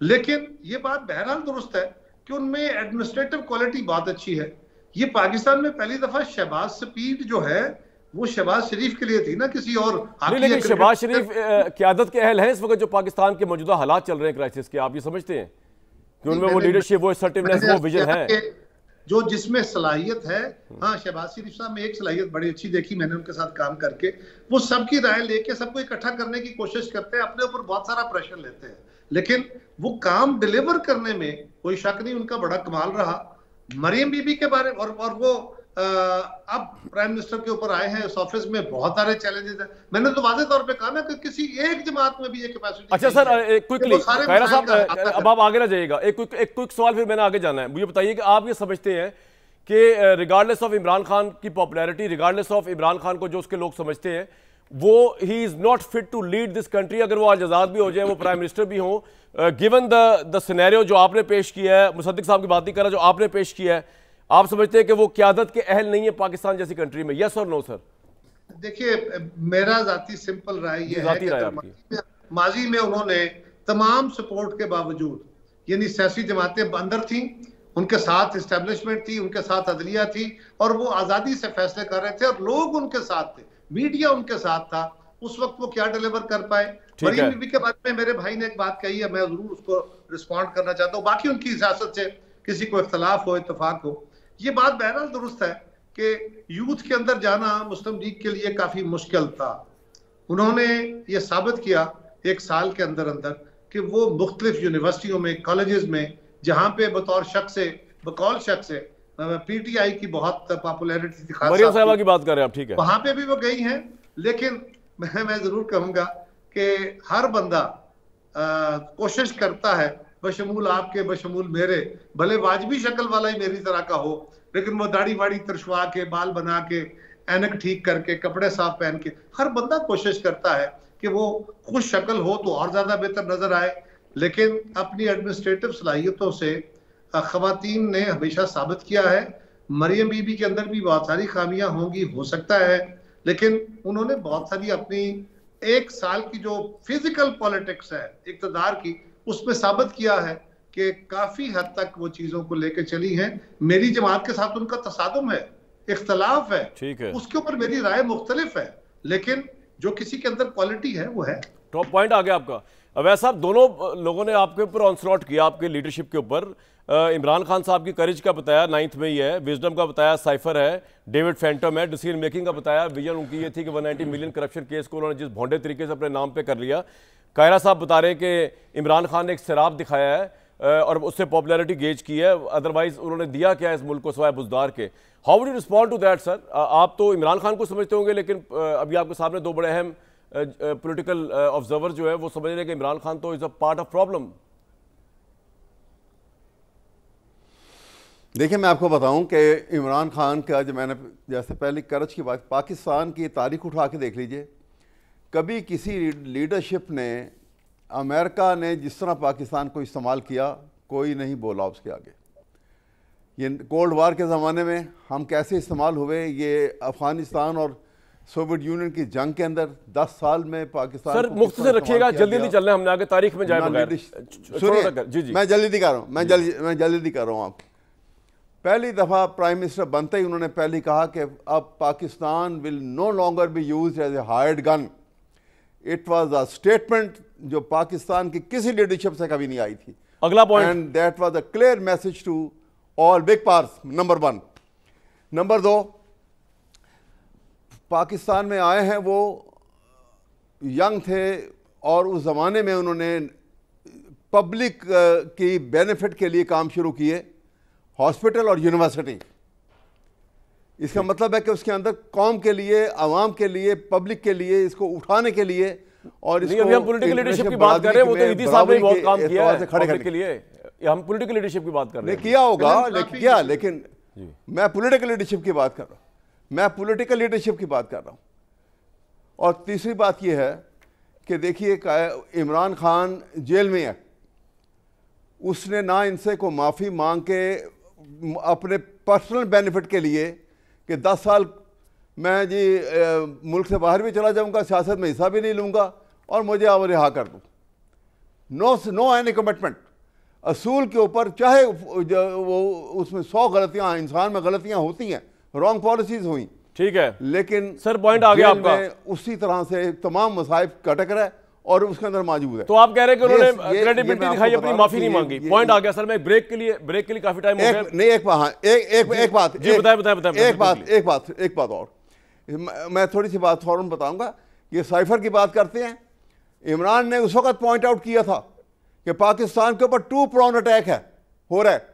लेकिन ये बात बहरहाल दुरुस्त है कि उनमें एडमिनिस्ट्रेटिव क्वालिटी बहुत अच्छी है। ये पाकिस्तान में पहली दफा शहबाज स्पीड जो है वो शहबाज शरीफ के लिए थी ना, किसी और। लेकिन शहबाज शरीफ क़यादत के अहल हैं इस वक्त जो पाकिस्तान के मौजूदा हालात चल रहे हैं क्राइसिस के, आप ये समझते हैं कि उनमें वो लीडरशिप, वो असर्टिवनेस, वो विजन है जो जिसमें सलाहियत है? हाँ, शहबाज शरीफ साहब में एक सलाहियत बड़ी अच्छी देखी मैंने उनके साथ काम करके, वो सबकी राय लेके सबको इकट्ठा करने की कोशिश करते हैं, अपने ऊपर बहुत सारा प्रेशर लेते हैं, लेकिन वो काम डिलीवर करने में कोई शक नहीं उनका बड़ा कमाल रहा। मरियम बीबी के बारे में और वो अब प्राइम मिनिस्टर के ऊपर आए हैं, इस ऑफिस में बहुत सारे चैलेंजेस हैं। मैंने तो वाज़ेह तौर पे कहा ना कि किसी एक जमात में भी ये कैपेसिटी। अच्छा सर, क्विकली खैरा साहब, अब आप आगे ना जाइएगा, एक क्विक सवाल फिर मैंने आगे जाना है। मुझे बताइए कि आप ये समझते हैं कि रिगार्डलेस ऑफ इमरान खान की popularity, regardless of Imran Khan को जो उसके लोग समझते हैं, वो he is not fit to lead this country, अगर वो आज आज़ाद भी हो जाए, वो प्राइम मिनिस्टर भी हो, गिवन द सिनेरियो जो आपने पेश किया है, मुसद्दिक साहब की बात नहीं कर रहा, जो आपने पेश किया है, आप समझते हैं कि वो क़यादत के अहल नहीं है पाकिस्तान जैसी कंट्री में? यस और नो सर? देखिए, मेरा जाती सिंपल राय ये है कि माजी में उन्होंने तमाम सपोर्ट के बावजूद, यानी सियासी जमातें अंदर थी, उनके साथ इस्टेब्लिशमेंट थी, उनके साथ अदलिया थी, और वो आज़ादी से फैसले कर रहे थे और लोग उनके साथ थे, मीडिया उनके साथ था। उस वक्त वो क्या डिलीवर कर पाए? मरीम बीबी के बारे में मेरे भाई ने एक बात कही है, मैं जरूर उसको रिस्पॉन्ड करना चाहता हूँ। बाकी उनकी सियासत से किसी को इख्तलाफ हो, इत्तेफाक हो। ये बात बहरहाल दुरुस्त है कि यूथ के अंदर जाना मुस्लिम लीग के लिए काफी मुश्किल था। उन्होंने ये साबित किया 1 साल के अंदर अंदर कि वो मुख्तलिफ यूनिवर्सिटियों में, कॉलेजेस में, जहां पे बकौल शख्स से पीटीआई की बहुत पॉपुलैरिटी थी, मरियम साहिबा की बात कर रहे हैं आप, ठीक है, वहां पे भी वो गई हैं। लेकिन मैं जरूर कहूंगा कि हर बंदा कोशिश करता है, बशमूल आपके, बशमूल मेरे, भले वाजबी शक्ल वाला ही मेरी तरह का हो, लेकिन वो दाढ़ी वाड़ी तरशवा के, बाल बना के, ऐनक ठीक करके, कपड़े साफ पहन के, हर बंदा कोशिश करता है कि वो खुश शक्ल हो तो और ज्यादा बेहतर नजर आए। लेकिन अपनी एडमिनिस्ट्रेटिव सलाहियतों से खवातीन ने हमेशा साबित किया है, मरियम बीबी के अंदर भी बहुत सारी खामियां होंगी, हो सकता है, लेकिन उन्होंने बहुत सारी अपनी 1 साल की जो फिजिकल पॉलिटिक्स है इक़्तिदार की, उसमें साबित किया है कि काफी हद तक वो चीजों को लेकर चली हैं। मेरी जमात के साथ उनका तसादुम है, इख्तलाफ है, ठीक है, उसके ऊपर मेरी राय मुख्तलिफ है, लेकिन जो किसी के अंदर क्वालिटी है वो है। टॉप पॉइंट आ गया आपका। अवैस साहब, दोनों लोगों ने आपके ऊपर ऑनस्लॉट किया, आपके लीडरशिप के ऊपर। इमरान खान साहब की करेज का बताया, 9th में ही है, विजडम का बताया, साइफर है, डेविड फैंटम है, डिसीजन मेकिंग का बताया, विजन उनकी ये थी कि 190 मिलियन करप्शन केस को उन्होंने जिस भोंडे तरीके से अपने नाम पे कर लिया। कायरा साहब बता रहे हैं कि इमरान खान ने एक शराब दिखाया है और उससे पॉपुलैरिटी गेज की है, अदरवाइज उन्होंने दिया क्या इस मुल्क को सिवाय बुजदार के। How would you respond to that sir? आप तो इमरान खान को समझते होंगे, लेकिन अभी आपके सामने 2 बड़े अहम पॉलिटिकल ऑब्जर्वर जो है वो समझ रहे हैं कि इमरान खान तो is a part of problem. देखिए, मैं आपको बताऊं कि इमरान खान का, जो मैंने जैसे पहले करज की बात, पाकिस्तान की तारीख उठा के देख लीजिए, कभी किसी लीडरशिप ने, अमेरिका ने जिस तरह पाकिस्तान को इस्तेमाल किया, कोई नहीं बोला उसके आगे। ये कोल्ड वार के ज़माने में हम कैसे इस्तेमाल हुए, ये अफगानिस्तान और सोवियत यूनियन की जंग के अंदर 10 साल में पाकिस्तान सर मुक्त से रखिएगा, जल्दी चल रहे हैं, हमने आगे तारीख में जाए बगैर। सुनिए, जी जी, मैं जल्दी कर रहा हूँ, मैं जल्दी कर रहा हूँ। आप पहली दफ़ा प्राइम मिनिस्टर बनते ही उन्होंने पहले कहा कि अब Pakistan will no longer be used as a hired gun. It was a statement जो पाकिस्तान की किसी लीडरशिप से कभी नहीं आई थी। अगला point, and that was a clear message to all big powers, number 1। Number 2, Pakistan में आए हैं वो यंग थे और उस ज़माने में उन्होंने पब्लिक की बेनिफिट के लिए काम शुरू किए, हॉस्पिटल और यूनिवर्सिटी। इसका मतलब है कि उसके अंदर कौम के लिए, आवाम के लिए, पब्लिक के लिए, इसको उठाने के लिए। और इसको अभी हम पॉलिटिकल लीडरशिप की बात कर रहे हैं, वो तो ईदी साहब ने बहुत काम किया है खड़े के लिए, हम पॉलिटिकल लीडरशिप की बात कर रहे हैं। किया होगा, लेकिन मैं पॉलिटिकल लीडरशिप की बात कर रहा हूँ, मैं पॉलिटिकल लीडरशिप की बात कर रहा हूँ। और तीसरी बात यह है कि देखिए, इमरान खान जेल में है, उसने ना इनसे को माफ़ी मांग के अपने पर्सनल बेनिफिट के लिए कि 10 साल मैं जी मुल्क से बाहर भी चला जाऊंगा, सियासत में हिस्सा भी नहीं लूंगा और मुझे अब रिहा कर दूँ। नो एनी कमिटमेंट असूल के ऊपर, चाहे वो उसमें 100 गलतियाँ, इंसान में गलतियाँ होती हैं, रॉन्ग पॉलिसीज हुई, ठीक है, लेकिन सर पॉइंट आ गया आपका, उसी तरह से तमाम मसाइब कटक रहा है और उसके अंदर मौजूद है। तो आप कह रहे हैं कि उन्होंने क्रेडिबिलिटी दिखाई, अपनी माफी नहीं मांगी। पॉइंट आ गया सर। मैं ब्रेक के लिए काफी टाइम हो गया। नहीं, एक बात, जी बताएं। एक बात और मैं थोड़ी सी बात फौरन बताऊंगा। ये साइफर की बात करते हैं, इमरान ने उस वक्त पॉइंट आउट किया था कि पाकिस्तान के ऊपर 2 pronged अटैक हो रहा है,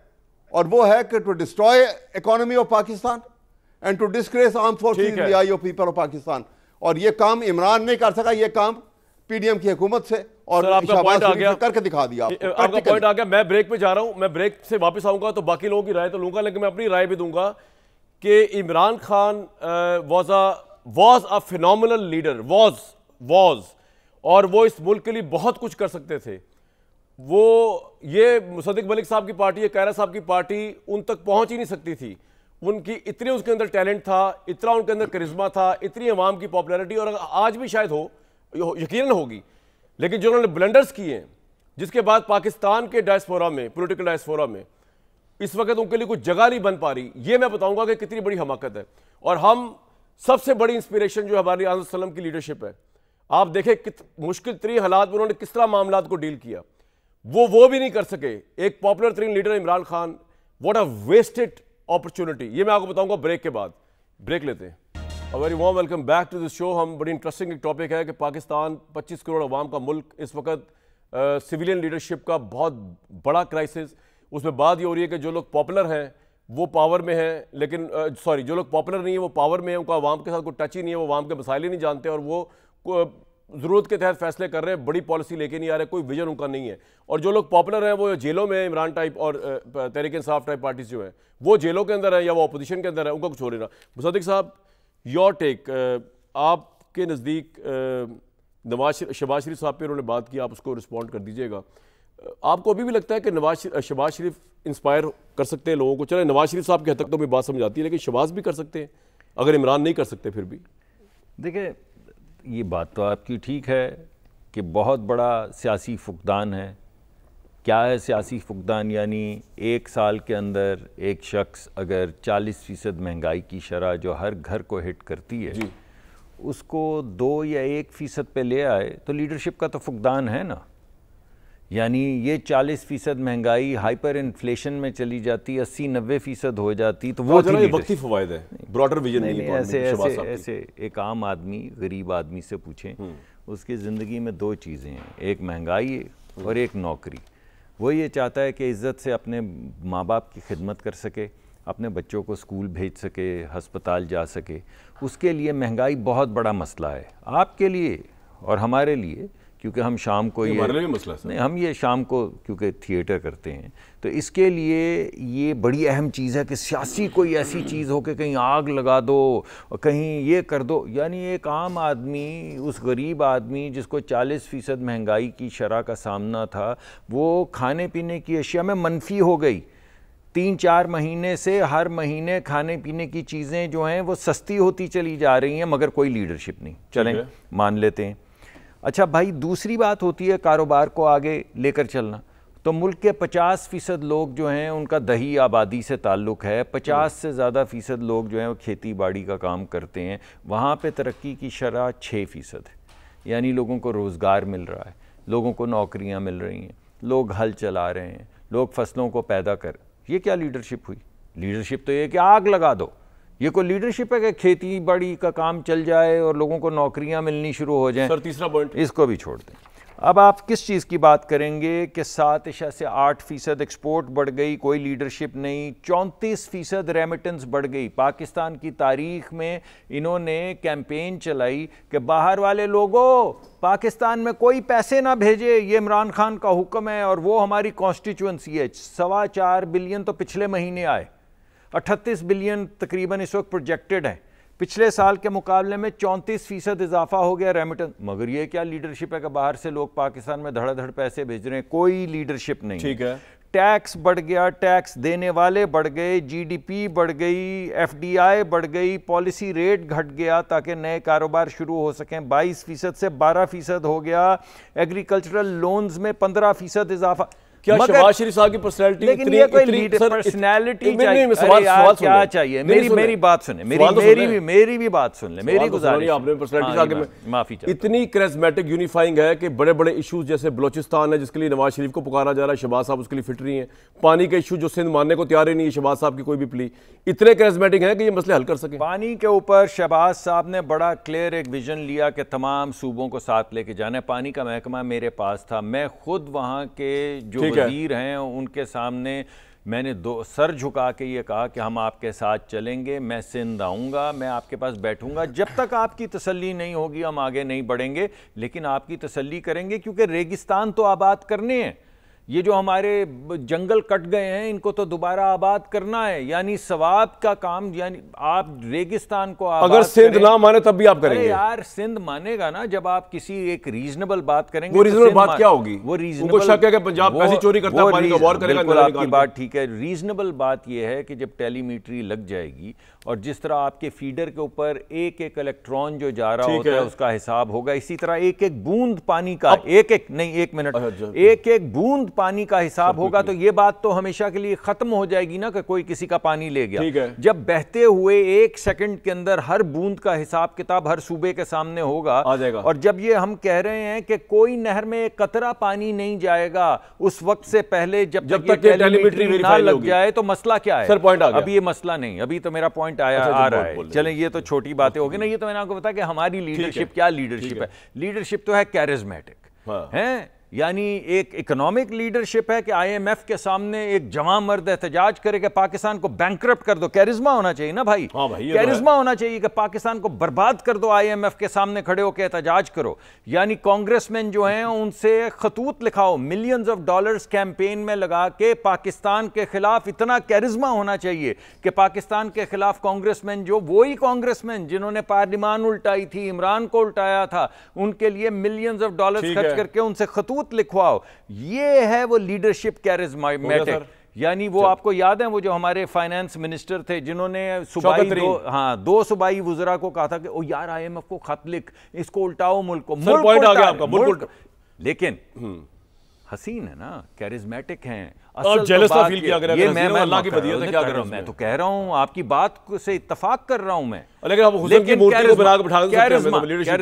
और वो है कि to destroy economy of Pakistan and to disgrace arm forces in the eye of people of Pakistan. और ये काम इमरान नहीं कर सका, ये काम पीडीएम की हुकूमत से और आपका पॉइंट आ गया, करके दिखा दिया। आपका पॉइंट आ गया। मैं ब्रेक पे जा रहा हूं, मैं ब्रेक से वापस आऊंगा तो बाकी लोगों की राय तो लूंगा, लेकिन मैं अपनी राय भी दूंगा कि Imran Khan was a phenomenal leader, was और वो इस मुल्क के लिए बहुत कुछ कर सकते थे। वो ये मुसद्दिक मलिक साहब की पार्टी, कायरा साहब की पार्टी उन तक पहुंच ही नहीं सकती थी। उनकी इतनी उसके अंदर टैलेंट था, इतना उनके अंदर करिश्मा था, इतनी अवाम की पॉपुलैरिटी, और आज भी शायद हो, यकीनन होगी, लेकिन जो उन्होंने ब्लंडर्स किए हैं, जिसके बाद पाकिस्तान के डायस्पोरा में, पॉलिटिकल डायस्पोरा में इस वक्त उनके लिए कुछ जगह नहीं बन पा रही, ये मैं बताऊंगा कि कितनी बड़ी हमाकत है। और हम सबसे बड़ी इंस्पिरेशन जो हमारी आज़म सल्लम की लीडरशिप है। आप देखें मुश्किल तरीन हालात में उन्होंने किस तरह मामलात को डील किया, वो भी नहीं कर सके। एक पॉपुलर तरीन leader Imran Khan, what a wasted opportunity. ये मैं आपको बताऊंगा ब्रेक के बाद। ब्रेक लेते हैं। A very warm welcome back to this show. हम बड़ी इंटरेस्टिंग एक टॉपिक है कि पाकिस्तान 25 करोड़ अवाम का मुल्क, इस वक्त सिविलियन लीडरशिप का बहुत बड़ा क्राइसिस। उसमें बात ये हो रही है कि जो लोग पॉपुलर हैं वो पावर में हैं, लेकिन सॉरी, जो लोग पॉपुलर नहीं है वो पावर में है, उनका अवाम के साथ कोई टच ही नहीं है, वो अवाम के मसाइल ही नहीं जानते और वो ज़रूरत के तहत फैसले कर रहे हैं, बड़ी पॉलिसी लेके नहीं आ रहे, कोई विजन उनका नहीं है। और जो लोग पॉपुलर हैं वो जेलों में, इमरान टाइप और तहरीक इंसाफ टाइप पार्टीज जो है वो जेलों के अंदर है या वो अपोजिशन के अंदर है, उनका कुछ हो रही ना। मुसद्दिक साहब, योर टेक, आपके नज़दीक शहबाज शरीफ साहब पे उन्होंने बात की, आप उसको रिस्पॉन्ड कर दीजिएगा। आपको अभी भी लगता है कि शहबाज शरीफ इंस्पायर कर सकते हैं लोगों को? चले नवाज शरीफ साहब के हद तक तो मेरी बात समझ आती है, लेकिन शहबाज भी कर सकते हैं अगर इमरान नहीं कर सकते फिर भी? देखिए, ये बात तो आपकी ठीक है कि बहुत बड़ा सियासी फुकदान है। क्या है सियासी फुकदान? यानी एक साल के अंदर एक शख्स अगर 40% महंगाई की शरह जो हर घर को हिट करती है जी, उसको 2 या 1% पे ले आए तो लीडरशिप का तो फुकदान है ना। यानी ये 40% महंगाई हाइपर इन्फ्लेशन में चली जाती, 80-90% हो जाती, तो वो वक्ती फवायद है, ब्रॉडर विजन नहीं है। ऐसे एक आम आदमी गरीब आदमी से पूछें, उसकी ज़िंदगी में 2 चीज़ें हैं, एक महंगाई और एक नौकरी। वो ये चाहता है कि इज़्ज़त से अपने माँ बाप की खिदमत कर सके, अपने बच्चों को स्कूल भेज सके, हस्पताल जा सके। उसके लिए महंगाई बहुत बड़ा मसला है, आपके लिए और हमारे लिए, क्योंकि हम शाम को ये मसला नहीं, हम ये शाम को क्योंकि थिएटर करते हैं, तो इसके लिए ये बड़ी अहम चीज़ है कि सियासी कोई ऐसी चीज़ हो कि कहीं आग लगा दो और कहीं ये कर दो। यानी एक आम आदमी, उस गरीब आदमी जिसको 40% महंगाई की शरह का सामना था, वो खाने पीने की अशिया में मनफी हो गई। 3-4 महीने से हर महीने खाने पीने की चीज़ें जो हैं वो सस्ती होती चली जा रही हैं, मगर कोई लीडरशिप नहीं। चलें, मान लेते हैं। अच्छा भाई, दूसरी बात होती है कारोबार को आगे लेकर चलना। तो मुल्क के 50% लोग जो हैं उनका दही आबादी से ताल्लुक़ है, 50 से ज़्यादा फ़ीसद लोग जो हैं वो खेती बाड़ी का काम करते हैं। वहाँ पे तरक्की की शरह 6% है, यानी लोगों को रोज़गार मिल रहा है, लोगों को नौकरियाँ मिल रही हैं, लोग हल चला रहे हैं, लोग फसलों को पैदा कर। ये क्या लीडरशिप हुई? लीडरशिप तो ये कि आग लगा दो। ये कोई लीडरशिप है कि खेती बाड़ी का काम चल जाए और लोगों को नौकरियां मिलनी शुरू हो जाएं? सर, तीसरा पॉइंट इसको भी छोड़ दें। अब आप किस चीज़ की बात करेंगे कि 7.8% एक्सपोर्ट बढ़ गई, कोई लीडरशिप नहीं। 34% रेमिटेंस बढ़ गई। पाकिस्तान की तारीख में इन्होंने कैंपेन चलाई कि बाहर वाले लोगों, पाकिस्तान में कोई पैसे ना भेजे, ये इमरान खान का हुक्म है और वो हमारी कॉन्स्टिट्यूंसी है। 4.25 बिलियन तो पिछले महीने आए, 38 बिलियन तकरीबन इस वक्त प्रोजेक्टेड है। पिछले साल के मुकाबले में 34% इजाफा हो गया रेमिटेंस। मगर ये क्या लीडरशिप है कि बाहर से लोग पाकिस्तान में धड़ाधड़ पैसे भेज रहे हैं? कोई लीडरशिप नहीं। ठीक है। टैक्स बढ़ गया, टैक्स देने वाले बढ़ गए, जीडीपी बढ़ गई, एफडीआई बढ़ गई, पॉलिसी रेट घट गया ताकि नए कारोबार शुरू हो सकें, 22% से 12% हो गया। एग्रीकल्चरल लोन्स में 15% इजाफा। क्या शहबाज शरीफ साहब की पर्सनैलिटी लेकिन ये कोई पर्सनैलिटी क्या चाहिए? मेरी बात सुने, मेरी भी बात सुन ले, मेरी गुजारिश। आपने पर्सनैलिटी माफी चाहिए। इतनी कैरिस्मेटिक यूनिफाइंग है कि बड़े बड़े इश्यूज जैसे बलोचिस्तान है जिसके लिए नवाज शरीफ को पुकारा जा रहा है, शहबाज साहब उसके लिए फिट रही हैं। पानी के इशू जो सिंध मानने को तैयार ही नहीं है शहबाज साहब की कोई भी प्ली, इतने कैरिस्मेटिक है कि ये मसले हल कर सके। पानी के ऊपर शहबाज साहब ने बड़ा क्लियर एक विजन लिया कि तमाम सूबों को साथ लेके जाना है। पानी का महकमा मेरे पास था, मैं खुद वहाँ के जो वजीर हैं उनके सामने मैंने सर झुका के ये कहा कि हम आपके साथ चलेंगे, मैं सिंध आऊँगा, मैं आपके पास बैठूंगा, जब तक आपकी तसल्ली नहीं होगी हम आगे नहीं बढ़ेंगे। लेकिन आपकी तसल्ली करेंगे क्योंकि रेगिस्तान तो आबाद करने हैं, ये जो हमारे जंगल कट गए हैं इनको तो दोबारा आबाद करना है। यानी सवाब का काम, यानी आप रेगिस्तान को आबाद अगर सिंध ना माने तब भी आप करेंगे? यार सिंध मानेगा ना जब आप किसी एक रीजनेबल बात करेंगे। वो रीजनेबल बात क्या होगी? वो रीजनेबल, उनको शक है कि पंजाब पैसे चोरी करता है, पानी का वॉर करेगा। बिल्कुल आपकी बात ठीक है। रीजनेबल बात यह है कि जब टेलीमीटरी लग जाएगी और जिस तरह आपके फीडर के ऊपर एक एक इलेक्ट्रॉन जो जा रहा होता है उसका हिसाब होगा, इसी तरह एक एक बूंद पानी का, एक एक बूंद पानी का हिसाब होगा तो ये बात तो हमेशा के लिए खत्म हो जाएगी ना कि कोई किसी का पानी ले गया। जब बहते हुए 1 सेकंड के अंदर हर बूंद का हिसाब किताब हर सूबे के सामने होगा आ जाएगा। और जब ये हम कह रहे हैं कि कोई नहर में एक कतरा पानी नहीं जाएगा उस वक्त से पहले जब तक टेलीमेट्री ना लग जाए तो मसला क्या है? सर पॉइंट आ गया। अभी ये मसला नहीं, अभी तो मेरा पॉइंट आ रहा है। चलें ये तो छोटी बातें होगी ना, ये तो मैंने आपको बताया कि हमारी लीडरशिप क्या लीडरशिप है। लीडरशिप तो है कैरिज्मेटिक है, यानी एक इकोनॉमिक लीडरशिप है कि आईएमएफ के सामने एक जवां मर्द एहतजाज करे कि पाकिस्तान को बैंकरप्ट कर दो। कैरिज्मा होना चाहिए ना भाई, कैरिज्मा होना चाहिए कि पाकिस्तान को बर्बाद कर दो, आईएमएफ के सामने खड़े होकर एहतजाज करो। यानी कांग्रेसमैन जो हैं उनसे खतूत लिखाओ, मिलियंस ऑफ डॉलर्स कैंपेन में लगा के पाकिस्तान के खिलाफ। इतना कैरिज्मा होना चाहिए कि पाकिस्तान के खिलाफ कांग्रेसमैन जो वही कांग्रेसमैन जिन्होंने पार्लिमान उल्टाई थी, इमरान को उल्टाया था, उनके लिए मिलियंस ऑफ डॉलर्स खर्च करके उनसे खतूत लिखवाओ। ये है वो लीडरशिप कैरिज्मेटिक। यानी वो आपको याद है वो जो हमारे फाइनेंस मिनिस्टर थे जिन्होंने दो सूबाई वुज़रा को कहा था कि ओ यार आईएमएफ को खत लिख, इसको उल्टाओ, मुल्क को पॉइंट आ गया आपका, मुल्क। लेकिन हसीन है ना, कैरिज्मेटिक हैं। मैं तो कह रहा हूं आपकी बात से इत्तफाक कर रहा हूं मैं, लेकिन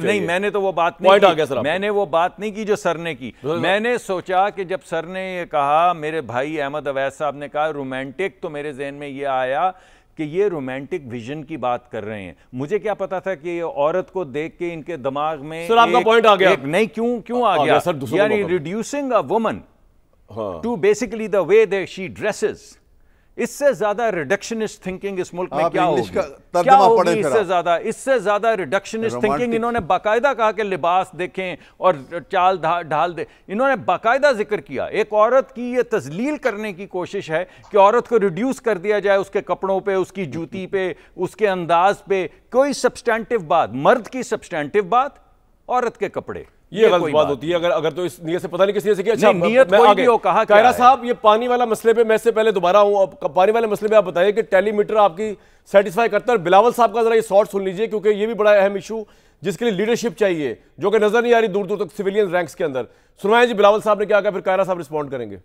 नहीं, मैंने तो वो बात नहीं, मैंने वो बात नहीं की जो सर ने की। मैंने सोचा कि जब सर ने ये कहा, मेरे भाई अहमद अवैस साहब ने कहा रोमांटिक, तो मेरे जहन में ये आया कि ये रोमांटिक विजन की बात कर रहे हैं। मुझे क्या पता था कि औरत को देख के इनके दिमाग में सर आपका पॉइंट आ गया। नहीं, क्यों आ गया? यानी reducing a woman to basically the way that she dresses. इससे ज्यादा रिडक्शनिस्ट थिंकिंग इस मुल्क में क्या होगी? इससे ज्यादा रिडक्शनिस्ट थिंकिंग। इन्होंने बाकायदा कहा कि लिबास देखें और चाल ढाल दे। इन्होंने बाकायदा जिक्र किया। एक औरत की ये तजलील करने की कोशिश है कि औरत को रिड्यूस कर दिया जाए उसके कपड़ों पे, उसकी जूती पे, उसके अंदाज पे। कोई सब्सटैंटिव बात, मर्द की सब्सटैंटिव बात, औरत के कपड़े, ये गलत बात होती है। अगर तो इस नियत से पता नहीं किस नियत से किया। अच्छा, नियत कोई भी हो, कहा कायरा साहब, ये पानी वाला मसले पे मैं इससे पहले दोबारा हूं। पानी वाले मसले पे आप बताइए कि टेलीमीटर आपकी सेटिस्फाई करता है? बिलावल साहब का जरा ये शॉर्ट सुन लीजिए, क्योंकि ये भी बड़ा अहम इशू जिसके लिए लीडरशिप चाहिए, जो कि नजर नहीं आ रही दूर दूर तक सिविलियन रैंक्स के अंदर। सुनाए जी बिलावल साहब ने क्या कहा, फिर कायरा साहब रिस्पॉन्ड करेंगे।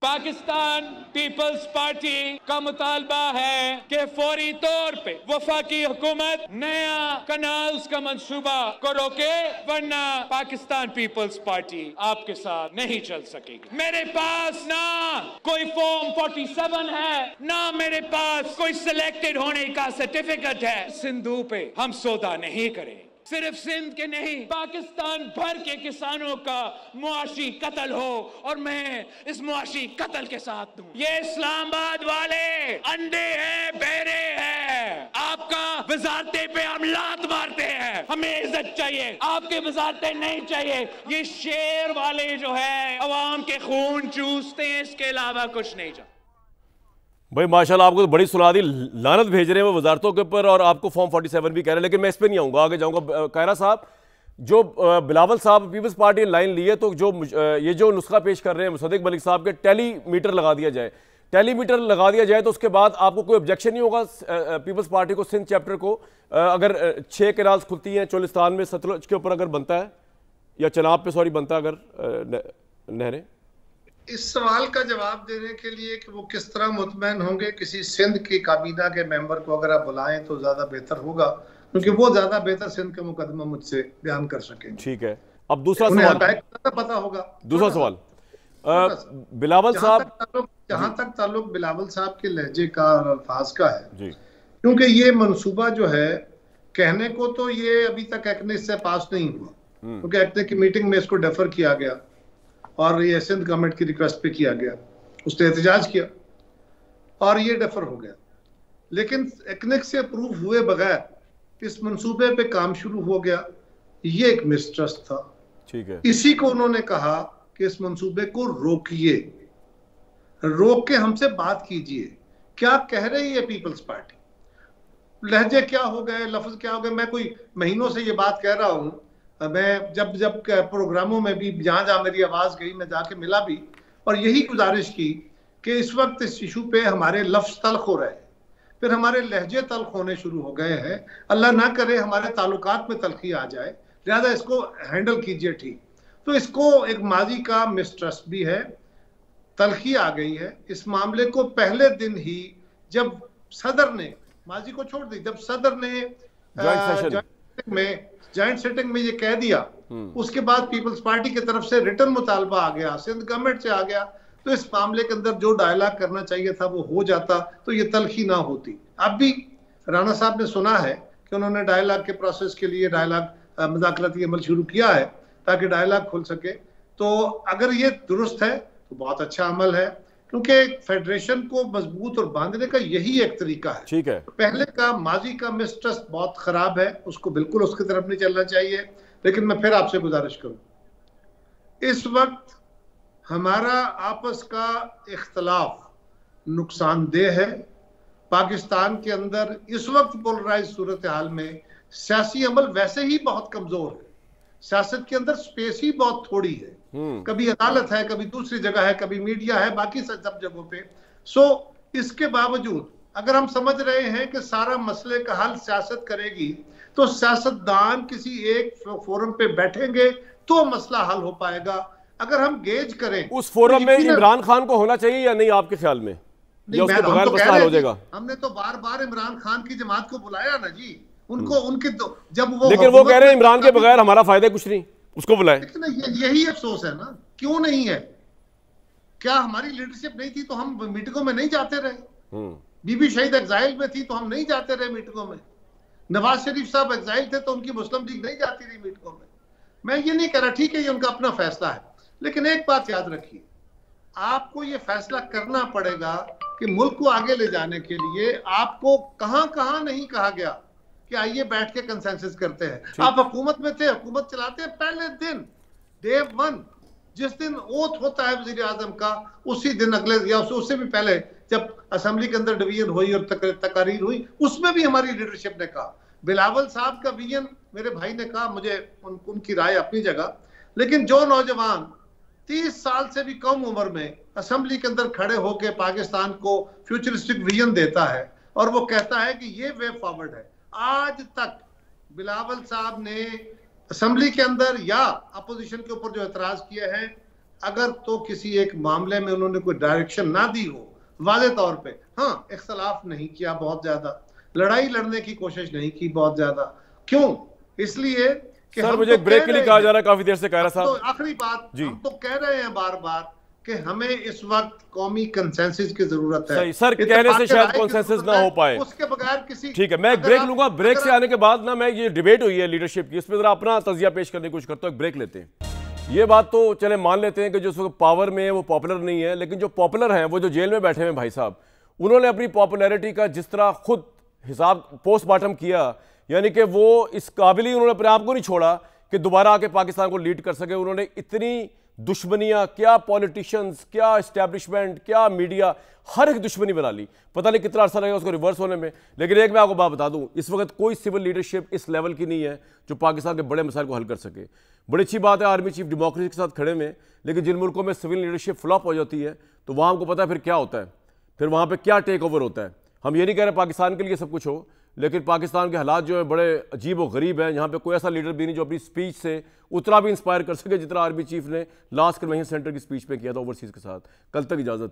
पाकिस्तान पीपल्स पार्टी का मुतालबा है कि फौरी तौर पे वफाकी हुकूमत नया कनाल्स का मंसूबा को रोके, वरना पाकिस्तान पीपल्स पार्टी आपके साथ नहीं चल सकेगी। मेरे पास ना कोई फॉर्म 47 है, ना मेरे पास कोई सिलेक्टेड होने का सर्टिफिकेट है। सिंधु पे हम सौदा नहीं करें। सिर्फ सिंध के नहीं, पाकिस्तान भर के किसानों का मुआशी कत्ल हो और मैं इस मुआशी कत्ल के साथ दूं। ये इस्लामाबाद वाले अंधे हैं, बहरे हैं। आपका वजारते पे हम लात मारते हैं, हमें इज्जत चाहिए, आपके वजारते नहीं चाहिए। ये शेर वाले जो है अवाम के खून चूसते हैं, इसके अलावा कुछ नहीं चाहिए। भाई माशाल्लाह, आपको तो बड़ी सुना दी, लानत भेज रहे हैं वो वजारतों के ऊपर, और आपको फॉर्म 47 भी कह रहे हैं, लेकिन मैं इस पर नहीं आऊँगा, आगे जाऊँगा। कायरा साहब, जो बिलावल साहब पीपल्स पार्टी लाइन ली है, तो ये जो नुस्खा पेश कर रहे हैं मुसद्दिक मलिक साहब के, टेलीमीटर लगा दिया जाए, टेलीमीटर लगा दिया जाए, तो उसके बाद आपको कोई ऑब्जेक्शन नहीं होगा पीपल्स पार्टी को सिंध चैप्टर को, अगर 6 कैनाल्स खुलती हैं चोलिस्तान में, सतलुज के ऊपर अगर बनता है, या चनाब पे सॉरी बनता है अगर नहरें? इस सवाल का जवाब देने के लिए कि वो किस तरह मुतमैन होंगे, किसी सिंध की काबीना के मेंबर को अगर आप बुलाएं तो ज्यादा बेहतर होगा, क्योंकि वो ज्यादा बेहतर सिंध का मुकदमा मुझसे बयान कर सकेंगे। ठीक है, अब दूसरा सवाल पता होगा। दूसरा सवाल बिलावल साहब, जहां तक ताल्लुक बिलावल साहब के लहजे का और अल्फाज का है जी, क्योंकि ये मंसूबा जो है, कहने को तो ये अभी तक एक्ने से पास नहीं हुआ, क्योंकि एक्ने की मीटिंग में इसको डेफर किया गया और ये सिंध गवर्नमेंट की रिक्वेस्ट पे किया गया, उसने एहतजाज किया और ये डेफर हो गया। लेकिन एक्नेक से अप्रूव हुए बगैर इस मंसूबे पे काम शुरू हो गया, ये एक मिसट्रस्ट था। ठीक है, इसी को उन्होंने कहा कि इस मंसूबे को रोकिए, रोक के हमसे बात कीजिए, क्या कह रही है पीपल्स पार्टी, लहजे क्या हो गए, लफ्ज क्या हो गए। मैं कोई महीनों से ये बात कह रहा हूं, मैं जब प्रोग्रामों में भी जहां जहां मेरी आवाज गई मैं जाके मिला भी, और यही गुजारिश की कि इस वक्त इस इशू पे हमारे लफ्ज तल्ख हो रहे हैं, फिर हमारे लहजे तल्ख होने शुरू हो गए हैं। अल्लाह ना करे हमारे ताल्लुकात में तल्खी आ जाए, लिहाजा इसको हैंडल कीजिए ठीक। तो इसको एक माजी का मिसट्रस्ट भी है, तलखी आ गई है इस मामले को। पहले दिन ही जब सदर ने, माजी को छोड़ दी, जब सदर ने जॉइंट सेटिंग में ये कह दिया, उसके बाद पीपल्स पार्टी की तरफ से रिटर्न मुतालबा आ गया, सिंध गवर्नमेंट से आ गया, तो इस मामले के अंदर जो डायलॉग करना चाहिए था वो हो जाता, तो ये तलखी ना होती। अब भी राणा साहब ने सुना है कि उन्होंने डायलॉग के प्रोसेस के लिए डायलॉग मुज़ाकराती अमल शुरू किया है ताकि डायलॉग खुल सके। तो अगर ये दुरुस्त है तो बहुत अच्छा अमल है, क्योंकि फेडरेशन को मजबूत और बांधने का यही एक तरीका है। ठीक है, पहले का माजी का मिसट्रस्ट बहुत खराब है, उसको बिल्कुल उसकी तरफ नहीं चलना चाहिए। लेकिन मैं फिर आपसे गुजारिश करूं, इस वक्त हमारा आपस का इख्तलाफ नुकसानदेह है। पाकिस्तान के अंदर इस वक्त पोलराइज सूरत हाल में सियासी अमल वैसे ही बहुत कमजोर है, सियासत के अंदर स्पेस ही बहुत थोड़ी है, कभी अदालत है, कभी दूसरी जगह है, कभी मीडिया है, बाकी सब जगहों पे। इसके बावजूद अगर हम समझ रहे हैं कि सारा मसले का हल सियासत करेगी, तो सियासतदान किसी एक फोरम पे बैठेंगे तो मसला हल हो पाएगा। अगर हम गेज करें उस फोरम में इमरान खान को होना चाहिए या नहीं आपके ख्याल में? हमने तो बार बार इमरान खान की जमात को बुलाया ना जी, उनको उनके जब वो, लेकिन वो कह रहे हैं इमरान के बगैर हमारा फायदा कुछ नहीं, उसको बुलाए। यही अफसोस है ना, क्यों नहीं है? क्या हमारी लीडरशिप नहीं थी तो हम मीटिंगों में नहीं जाते रहे? बीबी शहीद एग्जाइल में थी तो हम नहीं जाते रहे मीटिंगों में? नवाज शरीफ साहब एग्जाइल थे तो उनकी मुस्लिम लीग नहीं जाती रही मीटिंगों में? मैं ये नहीं कह रहा, ठीक है ये उनका अपना फैसला है, लेकिन एक बात याद रखिए, आपको ये फैसला करना पड़ेगा कि मुल्क को आगे ले जाने के लिए आपको कहां कहां नहीं कहा गया कि आइए बैठ के कंसेंसस करते हैं। आप हुकूमत में थे, हुकूमत चलाते हैं, पहले दिन डे 1 जिस दिन ओथ होता है वजीर आजम का, उसी दिन अगले या उससे भी पहले जब असेंबली के अंदर डिवीजन हुई और तकारीर हुई, उसमें भी हमारी लीडरशिप ने कहा, बिलावल साहब का विजन मेरे भाई ने कहा, मुझे उनकी राय अपनी जगह, लेकिन जो नौजवान 30 साल से भी कम उम्र में असेंबली के अंदर खड़े होकर पाकिस्तान को फ्यूचरिस्टिक विजन देता है और वो कहता है कि ये वे फॉरवर्ड है, आज तक बिलावल साहब ने असेंबली के अंदर या अपोजिशन के ऊपर जो एतराज किए हैं, अगर तो किसी एक मामले में उन्होंने कोई डायरेक्शन ना दी हो वाज़े तौर पे, हाँ इख्तलाफ नहीं किया बहुत ज्यादा, लड़ाई लड़ने की कोशिश नहीं की बहुत ज्यादा। क्यों? इसलिए कि सर मुझे ब्रेक के लिए कहा जा रहा है, काफी देर से कह रहा साहब। तो आखिरी बात, हम तो कह रहे हैं बार बार कि हमें इस वक्त कौमी कंसेंसस की जरूरत है। सर कहने से शायद कंसेंसस ना हो पाए, उसके बगैर किसी, ठीक है मैं ब्रेक लूंगा। ब्रेक से आने के बाद ना मैं ये डिबेट हुई है लीडरशिप की, इसमें जरा अपना तजिया पेश करने की कोशिश करता हूँ। ब्रेक लेते हैं। ये बात तो चले मान लेते हैं कि जो पावर में है वो पॉपुलर नहीं है, लेकिन जो पॉपुलर हैं वो जो जेल में बैठे हैं भाई साहब, उन्होंने अपनी पॉपुलैरिटी का जिस तरह खुद हिसाब पोस्टमार्टम किया, यानी कि वो इस काबिल ही उन्होंने अपने आप को नहीं छोड़ा कि दोबारा आके पाकिस्तान को लीड कर सके। उन्होंने इतनी दुश्मनियां, क्या पॉलिटिशियंस, क्या इस्टेब्लिशमेंट, क्या मीडिया, हर एक दुश्मनी बना ली। पता नहीं कितना अर्सा लगेगा उसको रिवर्स होने में, लेकिन एक मैं आपको बात बता दूं, इस वक्त कोई सिविल लीडरशिप इस लेवल की नहीं है जो पाकिस्तान के बड़े मसाइल को हल कर सके। बड़ी अच्छी बात है आर्मी चीफ डेमोक्रेसी के साथ खड़े में, लेकिन जिन मुल्कों में सिविल लीडरशिप फ्लॉप हो जाती है तो वहाँ हमको पता है फिर क्या होता है, फिर वहाँ पर क्या टेक ओवर होता है। हम ये नहीं कह रहे पाकिस्तान के लिए सब कुछ हो, लेकिन पाकिस्तान के हालात जो है बड़े अजीब व गरीब हैं। यहाँ पे कोई ऐसा लीडर भी नहीं जो अपनी स्पीच से उतना भी इंस्पायर कर सके जितना आर्मी चीफ ने लास्ट कन्वेंशन सेंटर की स्पीच पे किया था ओवरसीज़ के साथ। कल तक इजाज़त।